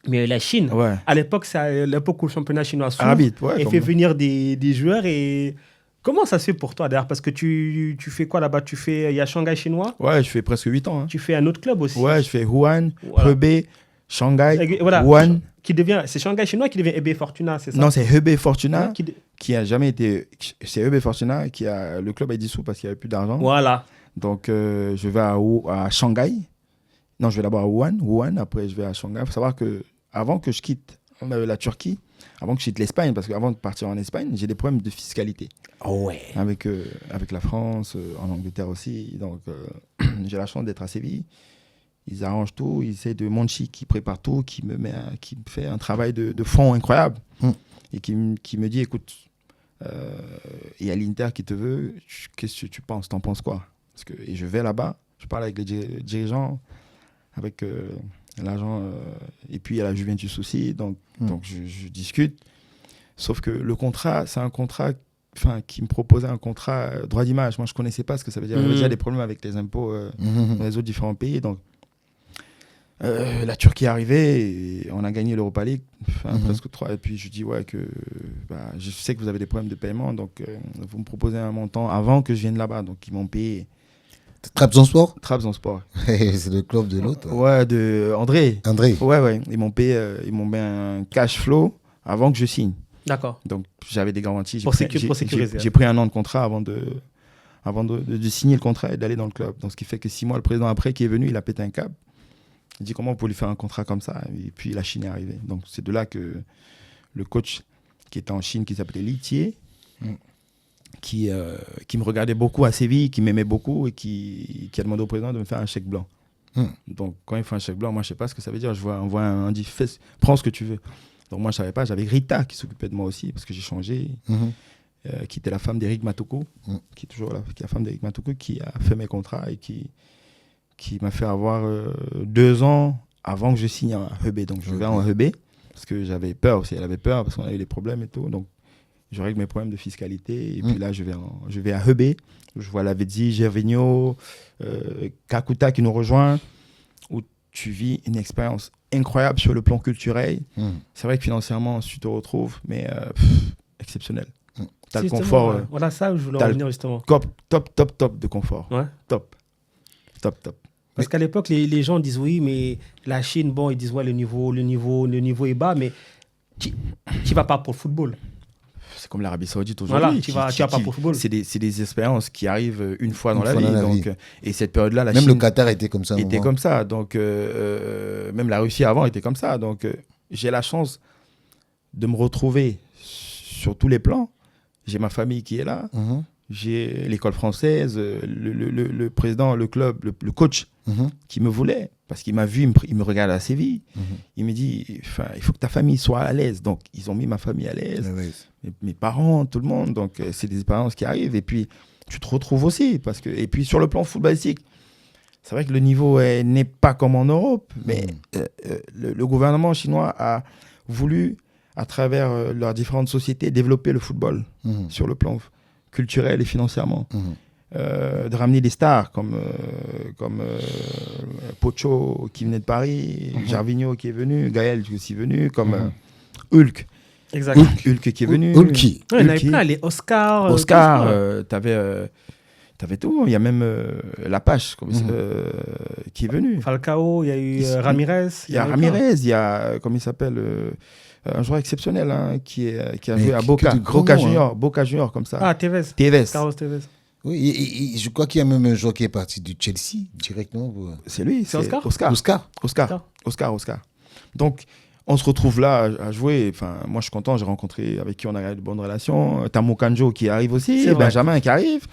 Mais la Chine, à l'époque, c'est l'époque où le championnat chinois s'ouvre et fait venir des joueurs. Et comment ça se fait pour toi d'ailleurs? Parce que tu fais quoi là-bas? Il y a Shanghai chinois. Ouais, je fais presque 8 ans. Tu fais un autre club aussi. Ouais, je fais Wuhan, Hebei, Shanghai, Wuhan. C'est Shanghai chinois qui devient Hebei Fortuna, c'est ça? Non, c'est Hebei Fortuna qui a jamais été. C'est Hebei Fortuna le club a dissous parce qu'il n'y avait plus d'argent. Voilà. Donc je vais à Shanghai. Non, je vais d'abord à Wuhan, après je vais à Shanghai. Il faut savoir qu'avant que je quitte la Turquie, avant que je quitte l'Espagne, parce qu'avant de partir en Espagne, j'ai des problèmes de fiscalité. Avec la France, en Angleterre aussi. Donc j'ai la chance d'être à Séville. Ils arrangent tout, ils essaient de Monchi qui prépare tout, qui me fait un travail de fond incroyable. Et qui me dit, écoute, il y a l'Inter qui te veut, qu'est-ce que tu penses? T'en penses quoi? Et je vais là-bas, je parle avec les dirigeants, avec l'agent, et puis il y a la Juventus aussi, donc je discute. Sauf que le contrat, c'est un contrat qui me proposait un contrat droit d'image. Moi, je ne connaissais pas ce que ça veut dire. J'avais déjà des problèmes avec les impôts dans les autres différents pays. Donc, la Turquie est arrivée et on a gagné l'Europa League, presque 3. Et puis, je dis, je sais que vous avez des problèmes de paiement, donc vous me proposez un montant avant que je vienne là-bas. Donc, ils m'ont payé. Trabzonspor. C'est le club de l'autre. Ouais, de André. Ouais. Ils m'ont payé un cash flow avant que je signe. D'accord. Donc, j'avais des garanties. Pour sécuriser. J'ai pris un an de contrat avant de signer le contrat et d'aller dans le club. Donc, ce qui fait que 6 mois, le président après qui est venu, il a pété un câble. Il dit comment on peut lui faire un contrat comme ça? Et puis, la Chine est arrivée. Donc, c'est de là que le coach qui était en Chine, qui s'appelait Li Tie, qui me regardait beaucoup à Séville, qui m'aimait beaucoup et qui a demandé au président de me faire un chèque blanc. Donc, quand il fait un chèque blanc, moi, je ne sais pas ce que ça veut dire. On dit, prends ce que tu veux. Donc, moi, je ne savais pas. J'avais Rita qui s'occupait de moi aussi parce que j'ai changé. Qui était la femme d'Eric Matoko, qui est toujours la femme d'Eric Matoko, qui a fait mes contrats et qui m'a fait avoir 2 ans avant que je signe à Hebei. Donc, je vais en Hebei parce que j'avais peur aussi. Elle avait peur parce qu'on a eu des problèmes et tout. Donc, je règle mes problèmes de fiscalité. Et puis là, je vais à Hebei. Je vois Lavezzi, Gervinho, Kakuta qui nous rejoint, où tu vis une expérience incroyable sur le plan culturel. C'est vrai que financièrement, tu te retrouves, mais exceptionnel. T'as le confort. Voilà ça, je voulais en venir justement. Top de confort. Ouais. Top. Parce qu'à l'époque, les gens disent oui, mais la Chine, bon, ils disent ouais, le niveau est bas, mais tu vas pas pour le football. C'est comme l'Arabie Saoudite aujourd'hui. Voilà, tu vas pas pour le football. C'est des expériences qui arrivent une fois dans la vie. Donc, et cette période-là, la Chine... Même le Qatar était comme ça. Donc, même la Russie avant était comme ça. Donc, j'ai la chance de me retrouver sur tous les plans. J'ai ma famille qui est là. J'ai l'école française, le président, le club, le coach qui me voulait. Parce qu'il m'a vu, il me regarde à Séville. Il me dit, il faut que ta famille soit à l'aise. Donc, ils ont mis ma famille à l'aise. Mes parents, tout le monde. Donc, c'est des expériences qui arrivent. Et puis, tu te retrouves aussi. Et puis, sur le plan footballistique, c'est vrai que le niveau n'est pas comme en Europe. Mais le gouvernement chinois a voulu, à travers leurs différentes sociétés, développer le football sur le plan culturel et financièrement. De ramener des stars comme Pocho qui venait de Paris, Gervinho qui est venu, Gaël qui est aussi venu, comme Hulk. Exact. Hulk qui est venu. Il y en avait plein, les Oscar. T'avais tout. Il y a même Lapache qui est venu. Falcao, il y a eu Ramirez. Il y a Ramirez, il y a, comment il s'appelle un joueur exceptionnel qui a joué à Boca Junior, comme ça. Ah, Tevez. Carlos Tevez. Oui, et je crois qu'il y a même un joueur qui est parti du Chelsea directement. C'est lui, c'est Oscar. Donc, on se retrouve là à jouer. Enfin, moi, je suis content, j'ai rencontré avec qui on a de bonnes relations. T'as Mokanjo qui arrive aussi, Benjamin qui arrive.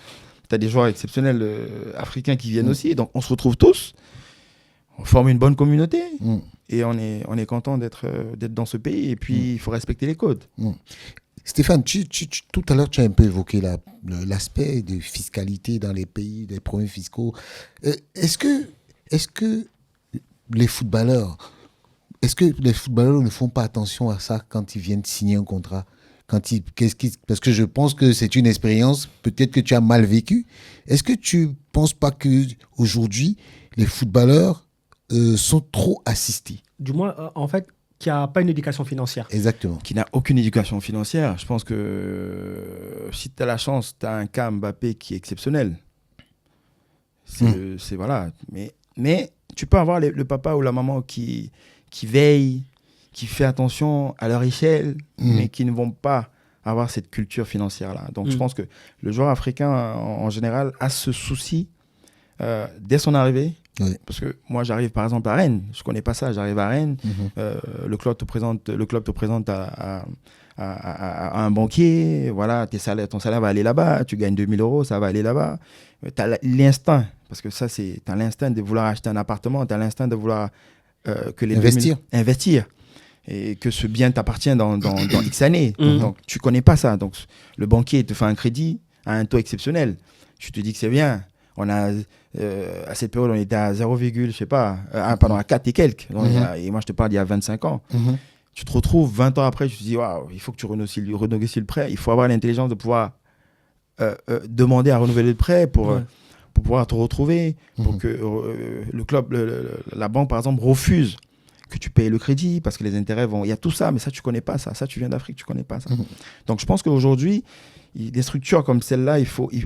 T'as des joueurs exceptionnels africains qui viennent aussi. Donc, on se retrouve tous. On forme une bonne communauté. Et on est content d'être dans ce pays. Et puis, il faut respecter les codes. Stéphane, tout à l'heure, tu as un peu évoqué l'aspect de fiscalité dans les pays, des problèmes fiscaux. Est-ce que les footballeurs ne font pas attention à ça quand ils viennent signer un contrat? Parce que je pense que c'est une expérience peut-être que tu as mal vécue. Est-ce que tu ne penses pas qu'aujourd'hui, les footballeurs sont trop assistés? Du moins, en fait, qui n'a pas une éducation financière. Exactement. Qui n'a aucune éducation financière. Je pense que si tu as la chance, tu as un cas Mbappé qui est exceptionnel. Voilà. Mais tu peux avoir le papa ou la maman qui veille, qui fait attention à leur échelle, mais qui ne vont pas avoir cette culture financière-là. Donc, je pense que le joueur africain, en général, a ce souci dès son arrivée. Oui. Parce que moi, j'arrive par exemple à Rennes. Je ne connais pas ça. J'arrive à Rennes. Le club te présente à un banquier. Voilà, ton salaire va aller là-bas. Tu gagnes 2 000 €, ça va aller là-bas. Tu as l'instinct. Parce que ça, tu as l'instinct de vouloir acheter un appartement. Tu as l'instinct de vouloir investir. Et que ce bien t'appartient dans X années. Donc, tu ne connais pas ça. Donc, le banquier te fait un crédit à un taux exceptionnel. Tu te dis que c'est bien. On a, à cette période, on était à à 4 et quelques. Donc, et moi, je te parle d'il y a 25 ans. Tu te retrouves 20 ans après, tu te dis, waouh, il faut que tu renégocies le prêt. Il faut avoir l'intelligence de pouvoir demander à renouveler le prêt pour pouvoir te retrouver. Pour que le club, la banque, par exemple, refuse que tu payes le crédit parce que les intérêts vont... Il y a tout ça, mais ça, tu ne connais pas ça. Ça, tu viens d'Afrique, tu ne connais pas ça. Donc, je pense qu'aujourd'hui, des structures comme celle-là,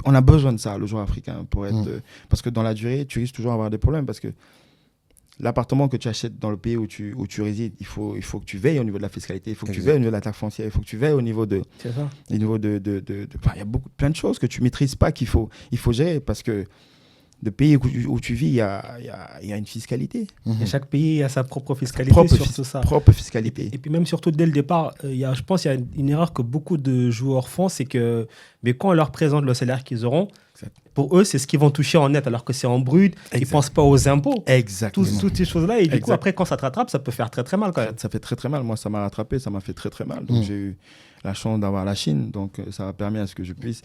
on a besoin de ça, le joueur africain, pour être... parce que dans la durée, tu risques toujours d'avoir des problèmes parce que l'appartement que tu achètes dans le pays où tu résides, il faut que tu veilles au niveau de la fiscalité, il faut que tu veilles au niveau de la taxe foncière, il faut que tu veilles au niveau de... C'est ça. Il y a plein de choses que tu ne maîtrises pas qu'il faut gérer parce que le pays où tu vis, il y a une fiscalité. Et chaque pays a sa propre fiscalité sur tout ça. Propre fiscalité. Et puis même surtout dès le départ, je pense qu'il y a une erreur que beaucoup de joueurs font, c'est que quand on leur présente le salaire qu'ils auront, pour eux, c'est ce qu'ils vont toucher en net, alors que c'est en brut. Ils ne pensent pas aux impôts. Exactement. Toutes ces choses-là. Et du coup, après, quand ça te rattrape, ça peut faire très, très mal quand même. Ça fait très, très mal. Moi, ça m'a rattrapé, ça m'a fait très, très mal. Donc, j'ai eu la chance d'avoir la Chine. Donc, ça m'a permis à ce que je puisse...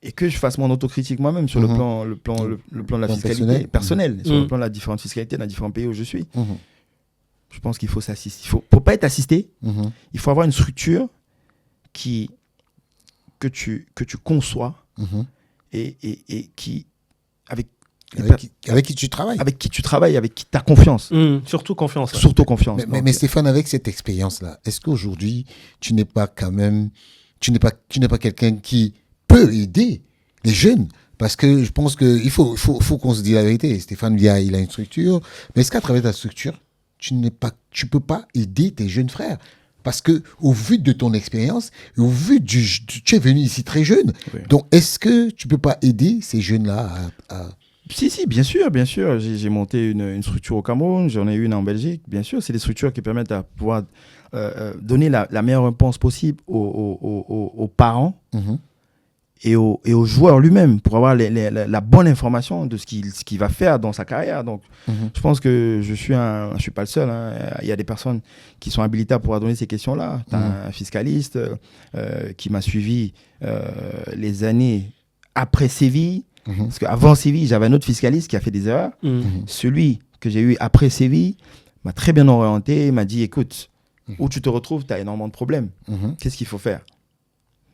Et que je fasse mon autocritique moi-même sur le plan de la fiscalité personnelle, sur le plan de la différente fiscalité dans différents pays où je suis. Je pense qu'il faut s'assister. Il ne faut pas être assisté. Il faut avoir une structure qui conçois et avec qui tu travailles. Avec qui tu travailles, avec qui tu as confiance. Surtout confiance. Ouais. Surtout confiance. Mais Stéphane, avec cette expérience-là, est-ce qu'aujourd'hui, tu n'es pas quelqu'un qui peut aider les jeunes? Parce que je pense qu'il faut qu'on se dise la vérité. Stéphane, il a une structure. Mais est-ce qu'à travers ta structure, tu peux pas aider tes jeunes frères? Parce que au vu de ton expérience, au vu tu es venu ici très jeune. Oui. Donc, est-ce que tu peux pas aider ces jeunes-là à... Si, bien sûr. J'ai monté une structure au Cameroun, j'en ai une en Belgique. Bien sûr, c'est des structures qui permettent de pouvoir donner la meilleure réponse possible aux parents et aux joueurs lui-même pour avoir la bonne information de ce qu'il va faire dans sa carrière. Donc, je pense que je suis pas le seul. Hein. Il y a des personnes qui sont habilitées à pouvoir donner ces questions-là. Tu as un fiscaliste qui m'a suivi les années après Séville. Parce qu'avant Séville, j'avais un autre fiscaliste qui a fait des erreurs. Celui que j'ai eu après Séville m'a très bien orienté. Il m'a dit, écoute, où tu te retrouves, tu as énormément de problèmes. Qu'est-ce qu'il faut faire?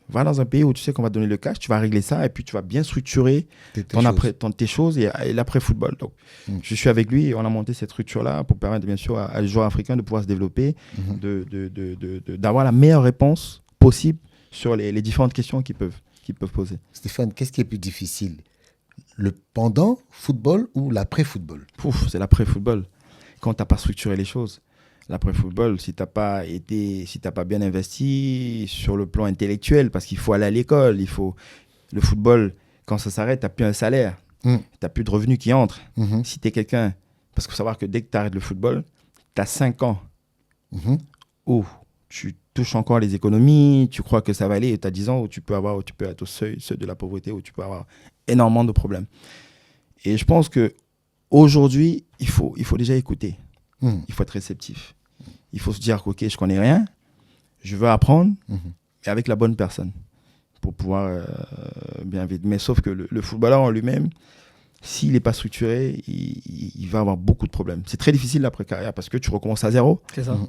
Va dans un pays où tu sais qu'on va te donner le cash, tu vas régler ça et puis tu vas bien structurer tes choses et l'après-football. Donc, je suis avec lui et on a monté cette structure-là pour permettre bien sûr à les joueurs africains de pouvoir se développer, d'avoir la meilleure réponse possible sur les différentes questions qu'ils peuvent poser. Stéphane, qu'est-ce qui est plus difficile? Le pendant football ou l'après-football? C'est l'après-football. Quand tu n'as pas structuré les choses. L'après-football, si tu n'as pas bien investi sur le plan intellectuel, parce qu'il faut aller à l'école, le football, quand ça s'arrête, tu n'as plus un salaire, tu n'as plus de revenus qui entrent. Si tu es quelqu'un, parce qu'il faut savoir que dès que tu arrêtes le football, tu as 5 ans où tu touches encore les économies, tu crois que ça va aller, et tu as 10 ans où tu peux être au seuil de la pauvreté, où tu peux avoir énormément de problèmes. Et je pense qu'aujourd'hui, il faut déjà écouter. Il faut être réceptif. Il faut se dire OK, je connais rien, je veux apprendre, mais avec la bonne personne pour pouvoir bien vite. Mais sauf que le footballeur en lui-même, s'il n'est pas structuré, il va avoir beaucoup de problèmes. C'est très difficile l'après-carrière parce que tu recommences à zéro. C'est ça.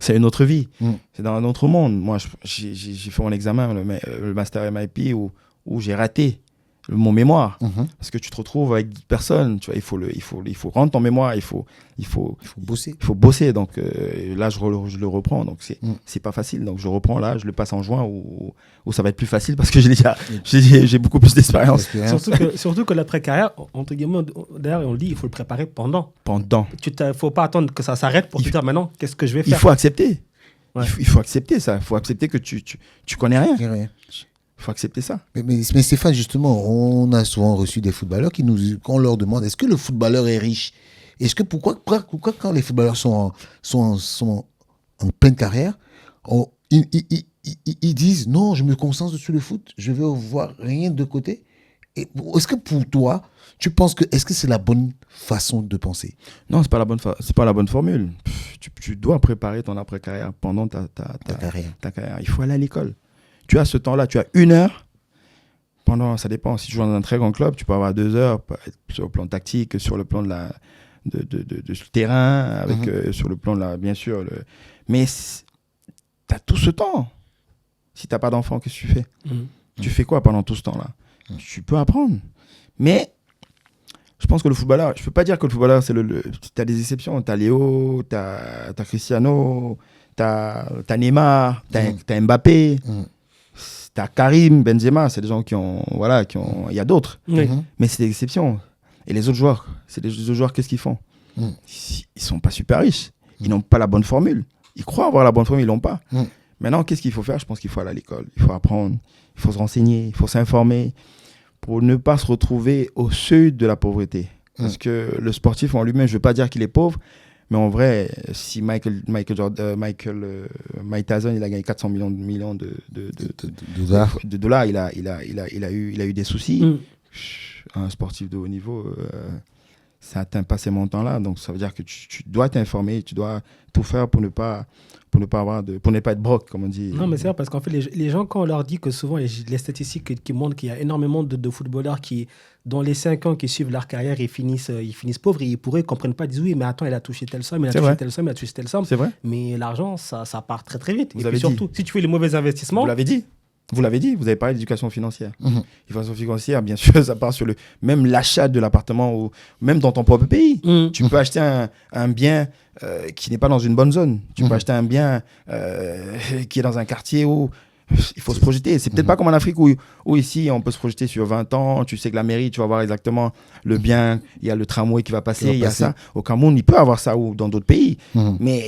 C'est une autre vie. C'est dans un autre monde. Moi, j'ai fait mon examen, le Master MIP, où j'ai raté mon mémoire, parce que tu te retrouves avec 10 personnes, tu vois, il faut rendre ton mémoire, il faut bosser. Donc là, je le reprends, donc c'est pas facile. Donc je reprends là, je le passe en juin où ça va être plus facile parce que j'ai beaucoup plus d'expérience. Surtout que l'après-carrière, entre guillemets, d'ailleurs, on le dit, il faut le préparer pendant. Faut pas attendre que ça s'arrête pour te dire maintenant, qu'est-ce que je vais faire. Il faut accepter. Ouais. Il faut accepter ça. Il faut accepter que tu connais rien. Il faut accepter ça. Mais Stéphane, justement, on a souvent reçu des footballeurs quand on leur demande est-ce que le footballeur est riche? Est-ce que pourquoi quand les footballeurs sont en pleine carrière, ils disent non, je me concentre sur le foot, je veux voir rien de côté? Et est-ce que pour toi, tu penses est-ce que c'est la bonne façon de penser? Non, c'est pas la bonne formule. Tu dois préparer ton après-carrière pendant ta carrière. Il faut aller à l'école. Tu as ce temps-là, tu as 1 heure. Ça dépend. Si tu joues dans un très grand club, tu peux avoir 2 heures sur le plan tactique, sur le plan de terrain, sur le plan bien sûr. Mais tu as tout ce temps. Si tu n'as pas d'enfant, qu'est-ce que tu fais? Tu fais quoi pendant tout ce temps-là? Tu peux apprendre. Mais je pense que le footballeur, je ne peux pas dire que le footballeur, tu as des exceptions. Tu as Léo, tu as Cristiano, tu as Neymar, tu as Mbappé. T'as Karim, Benzema, c'est des gens qui ont... Il y a d'autres. Mais c'est des exceptions. Et les autres joueurs, qu'est-ce qu'ils font? Ils sont pas super riches. Ils n'ont pas la bonne formule. Ils croient avoir la bonne formule, ils l'ont pas. Maintenant, qu'est-ce qu'il faut faire? Je pense qu'il faut aller à l'école. Il faut apprendre, il faut se renseigner, il faut s'informer pour ne pas se retrouver au seuil de la pauvreté. Parce que le sportif en lui-même, je ne veux pas dire qu'il est pauvre, mais en vrai, si Mike Tyson, il a gagné 400 millions de dollars, il a eu des soucis. Un sportif de haut niveau, ça n'atteint pas ces montants-là. Donc, ça veut dire que tu dois t'informer, tu dois tout faire pour ne pas être broke, comme on dit. Non, mais c'est vrai, parce qu'en fait, les gens, quand on leur dit que souvent, les statistiques qui montrent qu'il y a énormément de footballeurs qui, dans les 5 ans qui suivent leur carrière, ils finissent pauvres et ils ne comprennent pas, ils disent oui, mais attends, il a touché telle somme, il a touché telle somme. C'est vrai. Mais l'argent, ça part très très vite. Vous et avez puis surtout, si tu fais les mauvais investissements... Vous l'avez dit. Vous l'avez dit, vous avez parlé d'éducation financière. L'éducation financière, bien sûr, ça part sur même l'achat de l'appartement ou même dans ton propre pays. Tu peux acheter un bien qui n'est pas dans une bonne zone. Tu peux acheter un bien qui est dans un quartier où il faut se projeter. C'est peut-être pas comme en Afrique où ici, on peut se projeter sur 20 ans. Tu sais que la mairie, tu vas voir exactement le bien. Il y a le tramway qui va passer, il y a ça. Au Cameroun, il peut avoir ça ou dans d'autres pays. Mais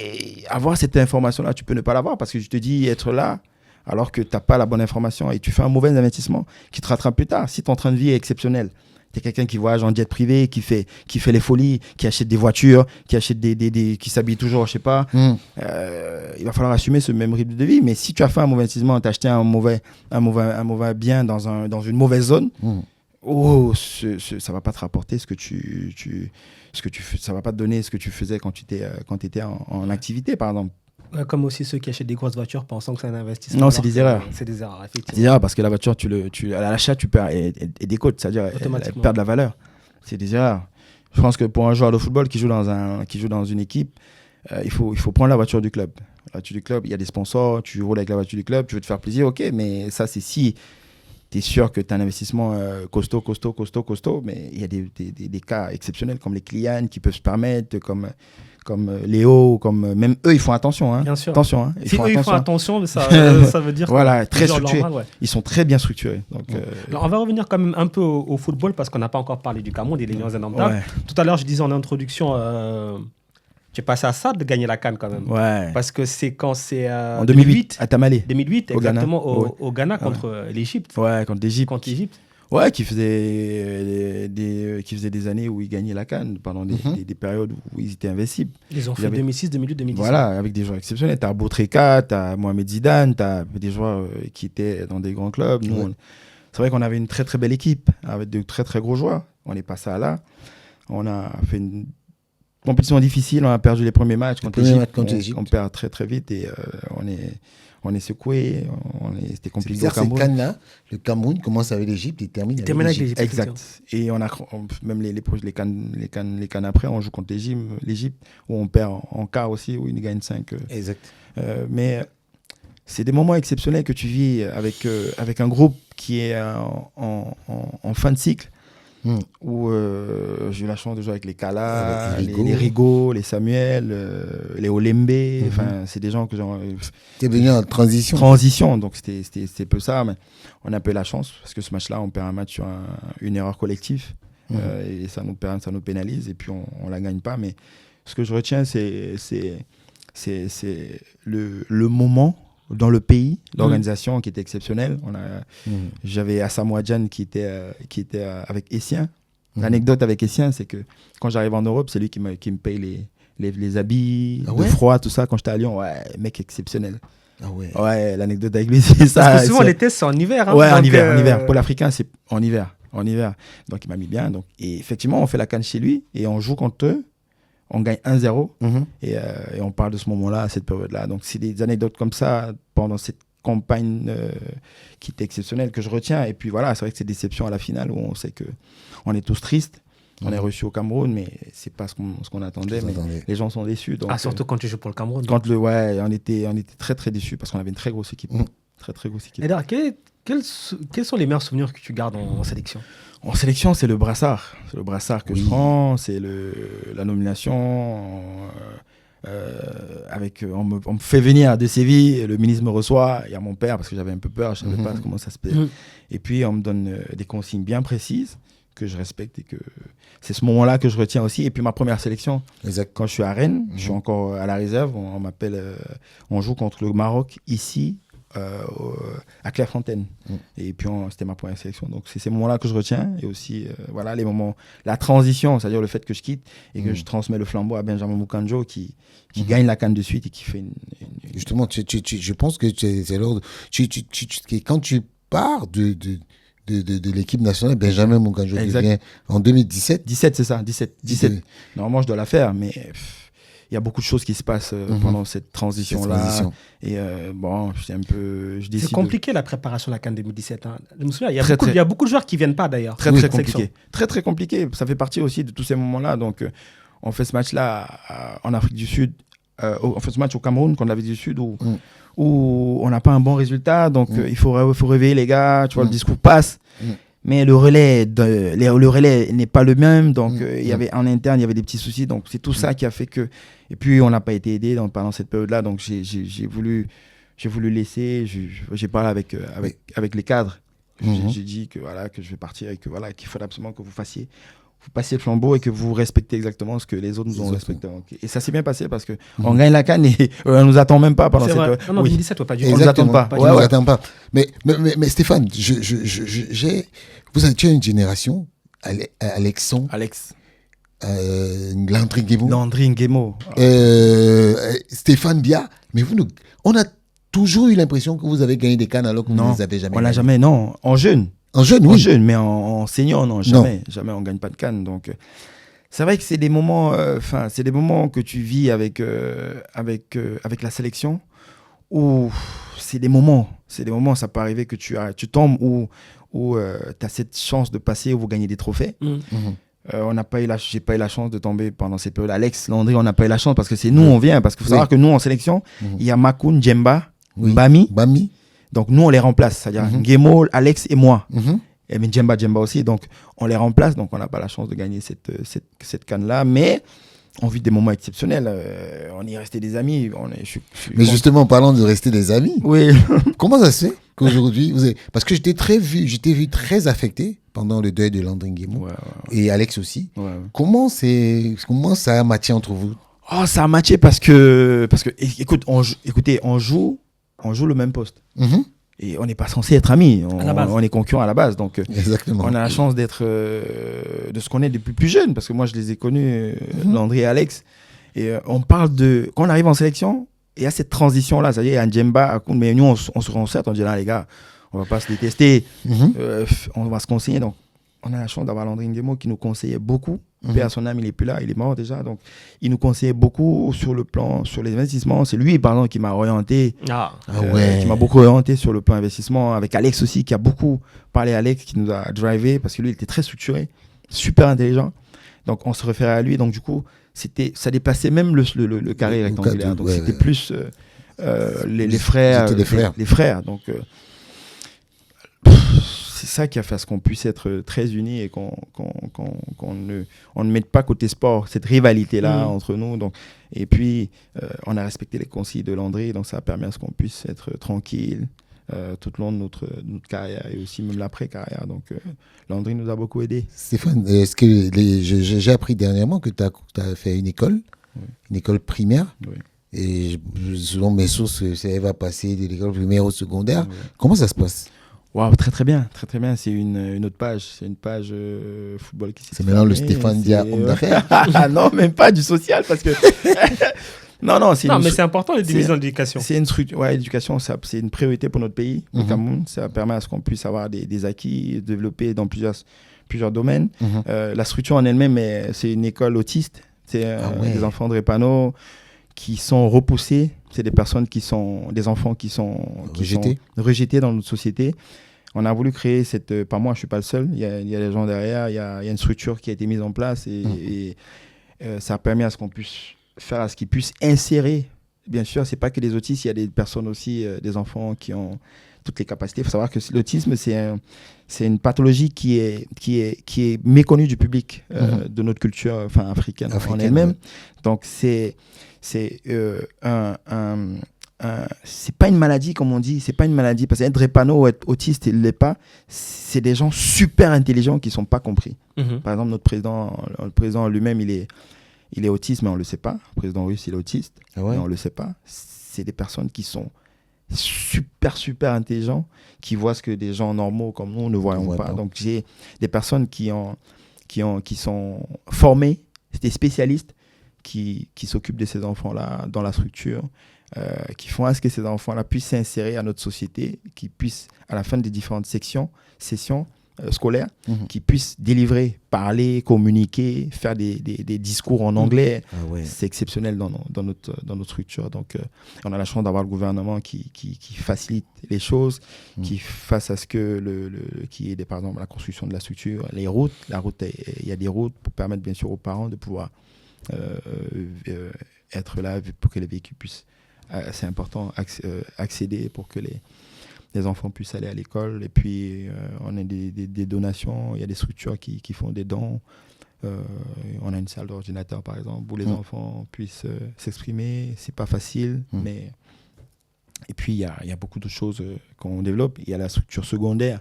avoir cette information-là, tu peux ne pas l'avoir parce que je te dis être là alors que tu n'as pas la bonne information et tu fais un mauvais investissement qui te rattrape plus tard. Si ton train de vie est exceptionnel, tu es quelqu'un qui voyage en jet privé, qui fait les folies, qui achète des voitures, qui achète qui s'habille toujours, je sais pas, il va falloir assumer ce même rythme de vie. Mais si tu as fait un mauvais investissement, tu as acheté un mauvais bien dans une mauvaise zone, ça va pas te rapporter ce que ça va pas te donner ce que tu faisais quand tu étais en activité, par exemple. Comme aussi ceux qui achètent des grosses voitures pensant que c'est un investissement. Non, c'est des erreurs. C'est des erreurs, effectivement. C'est des erreurs parce que la voiture, à l'achat, tu perds et décotes, c'est-à-dire elle perd de la valeur. C'est des erreurs. Je pense que pour un joueur de football qui joue dans une équipe, il faut prendre la voiture du club. La voiture du club, il y a des sponsors, tu roules avec la voiture du club, tu veux te faire plaisir, ok, mais ça, c'est si tu es sûr que tu as un investissement costaud, mais il y a des cas exceptionnels comme les clients qui peuvent se permettre, comme Léo, comme même eux, ils font attention. Hein. Bien sûr. Attention, hein. Ils font attention, ça veut dire voilà, très structurés. Ils sont très bien structurés. Donc, Alors, on va revenir quand même un peu au football parce qu'on n'a pas encore parlé du Cameroun, des Lions indomptables. Tout à l'heure, je disais en introduction, tu es passé à ça de gagner la CAN quand même. Ouais. Parce que c'est quand c'est en 2008 à Tamale. 2008, exactement, au Ghana contre l'Égypte. Ouais, contre l'Égypte. Ouais, qui faisait des années où ils gagnaient la CAN pendant des périodes où ils étaient invincibles. Ils ont fait 2006, 2008, 2010. Voilà, avec des joueurs exceptionnels. Tu as Boutreka, tu as Mohamed Zidane, tu as des joueurs qui étaient dans des grands clubs. Nous, c'est vrai qu'on avait une très très belle équipe avec de très très gros joueurs. On est passé à là. On a fait une compétition difficile. On a perdu les premiers matchs contre l'Égypte. On perd très très vite et on est secoué, c'était compliqué au Cameroun. C'est Cannes, le Cameroun commence avec l'Égypte et termine avec l'Égypte. Exact. Et même les Cannes après, on joue contre l'Égypte, où on perd en quart aussi, où ils gagnent 5. Exact. Mais c'est des moments exceptionnels que tu vis avec un groupe qui est en fin de cycle. Où j'ai eu la chance de jouer avec les Kala, les Rigaud, les Samuel, les Olembe. Enfin, c'est des gens que j'ai. T'es venu en transition. Transition, donc c'était peu ça. Mais on a un peu la chance parce que ce match-là, on perd un match sur une erreur collective et ça nous pénalise et puis on la gagne pas. Mais ce que je retiens, c'est le moment dans le pays, l'organisation qui était exceptionnelle. J'avais Asamoah Gyan qui était avec Essien. L'anecdote avec Essien, c'est que quand j'arrive en Europe, c'est lui qui me paye les habits, de froid, tout ça. Quand j'étais à Lyon, mec exceptionnel. Ah ouais. Ouais, l'anecdote avec lui, c'est ça. Parce que souvent, l'été, c'est en hiver. Hein, ouais, en hiver. Pour l'Africain, c'est en hiver. Donc, il m'a mis bien. Et effectivement, on fait la CAN chez lui et on joue contre eux. On gagne 1-0 et on parle de ce moment-là, à cette période-là. Donc, c'est des anecdotes comme ça pendant cette campagne qui était exceptionnelle que je retiens. Et puis voilà, c'est vrai que c'est déception à la finale où on sait qu'on est tous tristes. On est reçu au Cameroun, mais c'est pas ce qu'on attendait. Mais les gens sont déçus. Donc, surtout quand tu joues pour le Cameroun. On était très très déçus parce qu'on avait une très grosse équipe. Très très grosse équipe. Et d'ailleurs, quels sont les meilleurs souvenirs que tu gardes en sélection ? En sélection, c'est le brassard. C'est le brassard que je prends, c'est la nomination. On me fait venir de Séville, le ministre me reçoit, il y a mon père parce que j'avais un peu peur, je ne savais pas comment ça se passe. Et puis on me donne des consignes bien précises que je respecte et que c'est ce moment-là que je retiens aussi. Et puis ma première sélection, quand je suis à Rennes, je suis encore à la réserve, on m'appelle, on joue contre le Maroc ici. À Clairefontaine. Et puis c'était ma première sélection. Donc c'est ces moments-là que je retiens. Et aussi, voilà, les moments, la transition, c'est-à-dire le fait que je quitte et que je transmets le flambeau à Benjamin Mukanjo qui gagne la CAN de suite et qui fait une... Justement, je pense que c'est l'ordre. Quand tu pars de l'équipe nationale, Benjamin Mukanjo devient en 2017. 17, c'est ça, 17. Normalement, je dois la faire, mais... il y a beaucoup de choses qui se passent pendant cette transition-là. Et bon, je décide. C'est compliqué la préparation de la CAN 2017. Hein. Je me souviens, il y a beaucoup de joueurs qui viennent pas d'ailleurs. Très compliqué. Très compliqué. Ça fait partie aussi de tous ces moments-là. Donc, on fait ce match-là en Afrique du Sud. On fait ce match au Cameroun contre l'Afrique du Sud où où on n'a pas un bon résultat, donc il faut réveiller les gars, tu vois, le discours passe. Mais le relais n'est pas le même, donc il y avait en interne, il y avait des petits soucis, donc c'est tout ça qui a fait que... Et puis on n'a pas été aidé pendant cette période-là, donc j'ai voulu laisser, j'ai parlé avec les cadres, j'ai dit que je vais partir et que qu'il faut absolument que vous passiez le flambeau et que vous respectez exactement ce que les autres nous ont respecté. Et ça s'est bien passé parce qu'on gagne la CAN et on ne nous attend même pas pendant cette période. Non, 2017, pas du tout. On ne nous attend pas. On nous attend pas. Mais Stéphane, tu as une génération, Alexon. Alex. Landry Nguemo. Stéphane Bia. Mais on a toujours eu l'impression que vous avez gagné des CAN alors que vous ne les avez jamais gagné. On l'a jamais, non. En jeune. En jeune, oui. En jeune, mais en senior, non, jamais. Jamais on ne gagne pas de CAN. Donc, c'est vrai que c'est des moments, que tu vis avec la sélection où c'est des moments, ça peut arriver que tu tombes où tu as cette chance de passer où vous gagnez des trophées. J'ai pas eu la chance de tomber pendant cette période. Alex, Landry, on n'a pas eu la chance parce que c'est nous, on vient. Parce qu'il faut savoir que nous, en sélection, il y a Makoun, Djemba, Bami. Donc, nous, on les remplace. C'est-à-dire Nguemo, Alex et moi. Et bien Djemba aussi. Donc, on les remplace. Donc, on n'a pas la chance de gagner cette CAN-là. Mais on vit des moments exceptionnels. On y est resté des amis. Mais justement, parlant de rester des amis, oui. Comment ça se fait qu'aujourd'hui, parce que j'étais vu très affecté pendant le deuil de Landry Nguemo et Alex aussi. Comment ça a matché entre vous? Oh, ça a matché parce que écoute, on joue le même poste. Et on n'est pas censé être amis. On est concurrents à la base. Donc, exactement. On a la chance de se connaître depuis plus jeune. Parce que moi, je les ai connus, Landry et Alex. Et on parle de... Quand on arrive en sélection, il y a cette transition-là. C'est-à-dire, il y a un Djemba, mais nous, on se concerte. On dit, là, les gars, on ne va pas se détester. On va se conseiller. Donc, on a la chance d'avoir Landry Nguemo qui nous conseillait beaucoup. Paix à son âme, il n'est plus là, il est mort déjà. Donc, il nous conseillait beaucoup sur les investissements. C'est lui, par exemple, qui m'a orienté, qui m'a beaucoup orienté sur le plan investissement. Avec Alex aussi, qui a beaucoup parlé à Alex, qui nous a drivé, parce que lui, il était très structuré, super intelligent. Donc, on se référait à lui. Donc, du coup, ça dépassait même le carré rectangulaire. Donc, c'était plus les frères. Les frères. Donc, c'est ça qui a fait à ce qu'on puisse être très unis et qu'on ne mette pas côté sport cette rivalité-là entre nous. Donc, et puis, on a respecté les consignes de Landry, donc ça a permis à ce qu'on puisse être tranquille tout au long de notre carrière et aussi même l'après-carrière. Donc, Landry nous a beaucoup aidés. Stéphane, est-ce que j'ai appris dernièrement que tu as fait une école primaire. Oui. Et selon mes sources, ça va passer de l'école primaire au secondaire. Comment ça se passe? Wow, très très bien. C'est une autre page. C'est une page football qui s'est C'est maintenant le Stéphane Dia, homme d'affaires. Non, même pas du social parce que. Non, mais c'est important les divisions d'éducation. C'est une structure. Ouais, l'éducation, c'est une priorité pour notre pays, au Cameroun. Ça permet à ce qu'on puisse avoir des acquis développés dans plusieurs domaines. La structure en elle-même, c'est une école autiste. C'est des enfants de Drepano qui sont repoussés. C'est des personnes des enfants qui sont rejetés dans notre société. On a voulu créer pas moi, je suis pas le seul. Il y a des gens derrière. Il y a une structure qui a été mise en place et ça a permis à ce qu'on puisse faire à ce qu'ils puissent insérer. Bien sûr, c'est pas que des autistes. Il y a des personnes aussi, des enfants qui ont toutes les capacités. Il faut savoir que l'autisme, c'est une pathologie qui est méconnue du public de notre culture africaine en elle-même. Donc c'est pas une maladie comme on dit, c'est pas une maladie parce qu'être drépano ou être autiste, il l'est pas. C'est des gens super intelligents qui sont pas compris. Par exemple, le président lui-même, il est autiste, mais on le sait pas. Le président russe, il est autiste, mais on le sait pas. C'est des personnes qui sont super intelligents, qui voient ce que des gens normaux comme nous ne voyons pas. Donc j'ai des personnes qui sont formées, des spécialistes qui s'occupent de ces enfants-là dans la structure, qui font à ce que ces enfants-là puissent s'insérer à notre société, qui puissent, à la fin des différentes sessions scolaires, qui puissent délivrer, parler, communiquer, faire des discours en anglais. C'est exceptionnel dans notre structure. Donc, on a la chance d'avoir le gouvernement qui facilite les choses, qui fasse à ce que qu'il y ait par exemple la construction de la structure, les routes. Il y a des routes pour permettre bien sûr aux parents de pouvoir être là pour que les véhicules puissent c'est important accéder pour que les enfants puissent aller à l'école. Et puis, on a des donations, il y a des structures qui font des dons. On a une salle d'ordinateur, par exemple, où les enfants puissent s'exprimer. C'est pas facile, mais... Et puis, il y a beaucoup d'autres choses qu'on développe. Il y a la structure secondaire.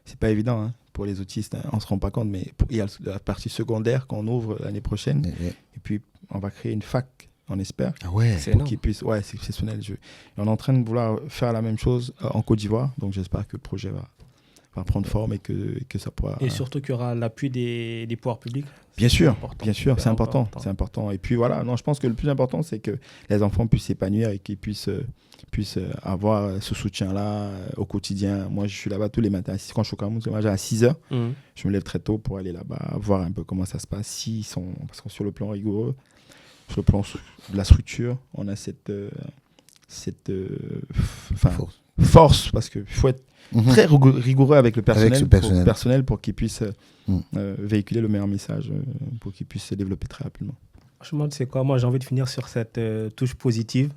C'est pas évident pour les autistes, on ne se rend pas compte, mais il y a la partie secondaire qu'on ouvre l'année prochaine. Et puis, on va créer une fac, on espère. Ah ouais, pour qu'ils puissent... Ouais, c'est exceptionnel. On est en train de vouloir faire la même chose en Côte d'Ivoire. Donc, j'espère que le projet va prendre forme et que ça pourra... Et surtout qu'il y aura l'appui des pouvoirs publics. Bien sûr, c'est important. C'est important. Et puis voilà, je pense que le plus important, c'est que les enfants puissent s'épanouir et qu'ils puissent avoir ce soutien-là au quotidien. Moi, je suis là-bas tous les matins. Quand je suis au Cameroun, c'est à 6h. Je me lève très tôt pour aller là-bas, voir un peu comment ça se passe. Parce que sur le plan rigoureux, sur le plan de la structure, on a cette force, parce qu'il faut être très rigoureux avec le personnel pour qu'il puisse véhiculer le meilleur message, pour qu'il puisse se développer très rapidement. Franchement, tu sais quoi, moi j'ai envie de finir sur cette touche positive,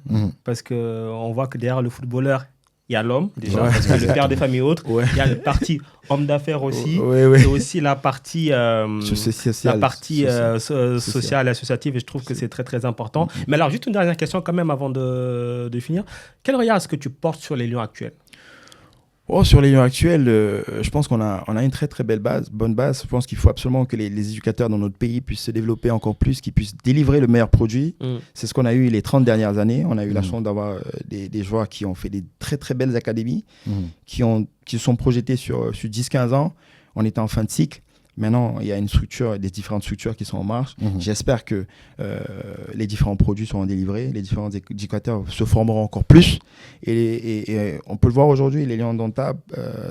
parce qu'on voit que derrière le footballeur, il y a l'homme, déjà, parce que le père des familles autres, il y a la partie homme d'affaires aussi, et aussi la partie, sociale et associative, et je trouve que c'est très très important. Mais alors, juste une dernière question quand même avant de finir. Quel regard est-ce que tu portes sur les Lions actuels ? Sur les Lions actuels, je pense qu'on a une très très bonne base. Je pense qu'il faut absolument que les éducateurs dans notre pays puissent se développer encore plus, qu'ils puissent délivrer le meilleur produit. C'est ce qu'on a eu les 30 dernières années. On a eu la chance d'avoir des joueurs qui ont fait des très très belles académies, qui sont projetés sur 10-15 ans. On était en fin de cycle. Maintenant, il y a des différentes structures qui sont en marche. J'espère que les différents produits seront délivrés, les différents éducateurs se formeront encore plus. Et on peut le voir aujourd'hui, les Lions Indomptables,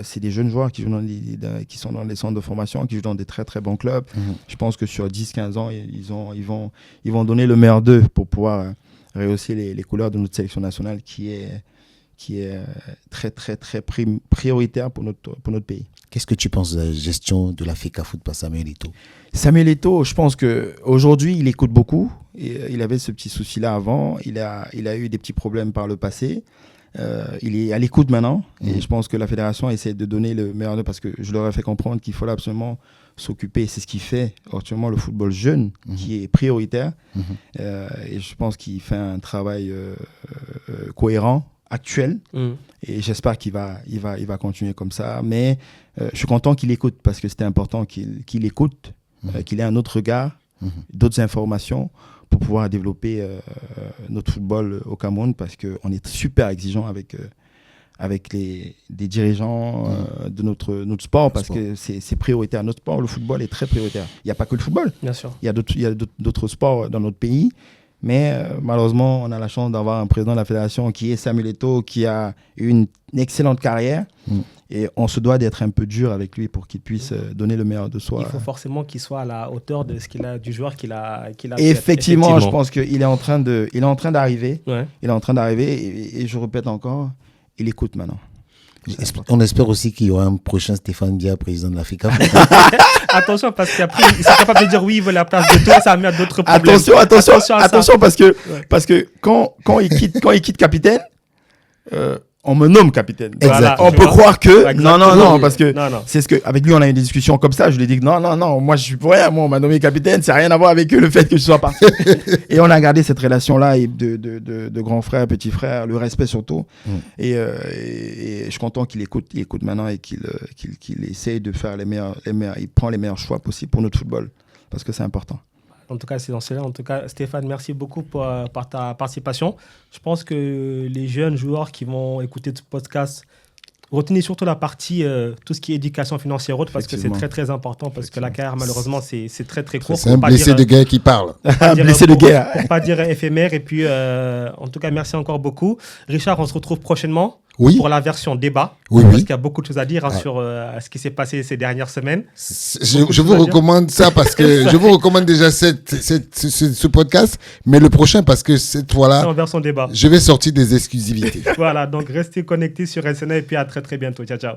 c'est des jeunes joueurs qui sont dans les centres de formation, qui jouent dans des très très bons clubs. Je pense que sur 10-15 ans, ils vont donner le meilleur d'eux pour pouvoir rehausser les couleurs de notre sélection nationale qui est très très très prioritaire pour notre pays. Qu'est-ce que tu penses de la gestion de la FECAFOOT par Samuel Eto'o ? Samuel Eto'o, je pense qu'aujourd'hui, il écoute beaucoup. Il avait ce petit souci-là avant. Il a eu des petits problèmes par le passé. Il est à l'écoute maintenant. Et je pense que la fédération essaie de donner le meilleur, parce que je leur ai fait comprendre qu'il fallait absolument s'occuper. C'est ce qui fait actuellement le football jeune, qui est prioritaire. Et je pense qu'il fait un travail cohérent, actuel, et j'espère qu'il va continuer comme ça, mais je suis content qu'il écoute, parce que c'était important qu'il écoute, qu'il ait un autre regard, d'autres informations pour pouvoir développer notre football au Cameroun, parce qu'on est super exigeant avec des dirigeants de notre sport, parce que c'est prioritaire. Notre sport, le football, est très prioritaire. Il n'y a pas que le football. Bien sûr. Il y a d'autres sports dans notre pays. Mais malheureusement, on a la chance d'avoir un président de la fédération qui est Samuel Eto'o, qui a eu une excellente carrière. Et on se doit d'être un peu dur avec lui pour qu'il puisse donner le meilleur de soi. Il faut forcément qu'il soit à la hauteur de du joueur qu'il a Effectivement, je pense qu'il est en train d'arriver. Ouais. Il est en train d'arriver. Et je répète encore, il écoute maintenant. On espère aussi qu'il y aura un prochain Stéphane Dia, président de la FECAFOOT. Attention, parce qu'après, il sera capable de dire oui, il veut la place de toi, ça va mettre d'autres problèmes. Attention, parce que quand il quitte capitaine, on me nomme capitaine. Voilà, on peut croire que... Exactement. Non, parce que c'est ce que... Avec lui, on a eu des discussions comme ça. Je lui ai dit que non, moi, je suis pour rien. Moi, on m'a nommé capitaine. Ça n'a rien à voir avec le fait que je sois parti. Et on a gardé cette relation-là de grand frère, petit frère, le respect surtout. Et je suis content qu'il écoute maintenant et qu'il essaye de faire il prend les meilleurs choix possibles pour notre football, parce que c'est important. En tout cas, c'est dans cela. En tout cas, Stéphane, merci beaucoup pour ta participation. Je pense que les jeunes joueurs qui vont écouter ce podcast, retenez surtout la partie, tout ce qui est éducation financière, parce que c'est très, très important, parce que la carrière, malheureusement, c'est très, très court. C'est un blessé de guerre qui parle. Blessé de guerre. Pour pas dire éphémère. Et puis, en tout cas, merci encore beaucoup. Richard, on se retrouve prochainement. Oui. Pour la version débat, oui. Parce qu'il y a beaucoup de choses à dire sur ce qui s'est passé ces dernières semaines. Je vous recommande ça, parce que je vous recommande déjà ce podcast, mais le prochain, parce que cette fois-là, en version débat, je vais sortir des exclusivités. Voilà, donc restez connectés sur SNA et puis à très très bientôt. Ciao, ciao.